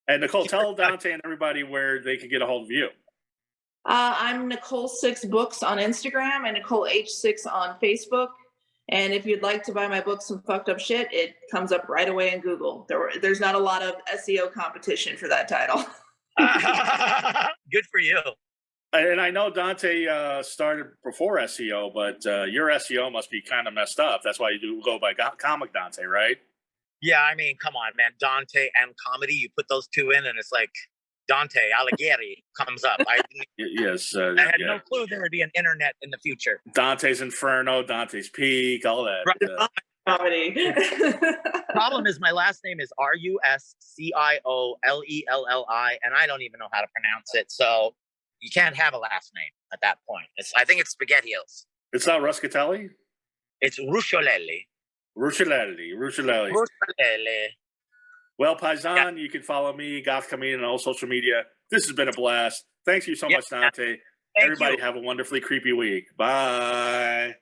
And Nicole, tell Dante and everybody where they can get a hold of you. I'm Nicole6Books on Instagram and Nicole H6 on Facebook. And if you'd like to buy my book, Some Fucked Up Shit, it comes up right away in Google. There's not a lot of SEO competition for that title. Good for you. And I know Dante started before SEO, but your SEO must be kind of messed up. That's why you do go by Comic Dante, right? Yeah, I mean, come on, man. Dante and comedy, you put those two in and it's like Dante Alighieri comes up. Yes. I had no clue there would be an internet in the future. Dante's Inferno, Dante's Peak, all that. Right. Comedy. Problem is, my last name is Rusciolelli, and I don't even know how to pronounce it. So you can't have a last name at that point. I think it's SpaghettiOs. It's not Ruscatelli? It's Rusciolelli. Rusciolelli. Well, Paisan, you can follow me, Goth Comedian, on all social media. This has been a blast. Thanks you so much, Dante. Everybody have a wonderfully creepy week. Bye.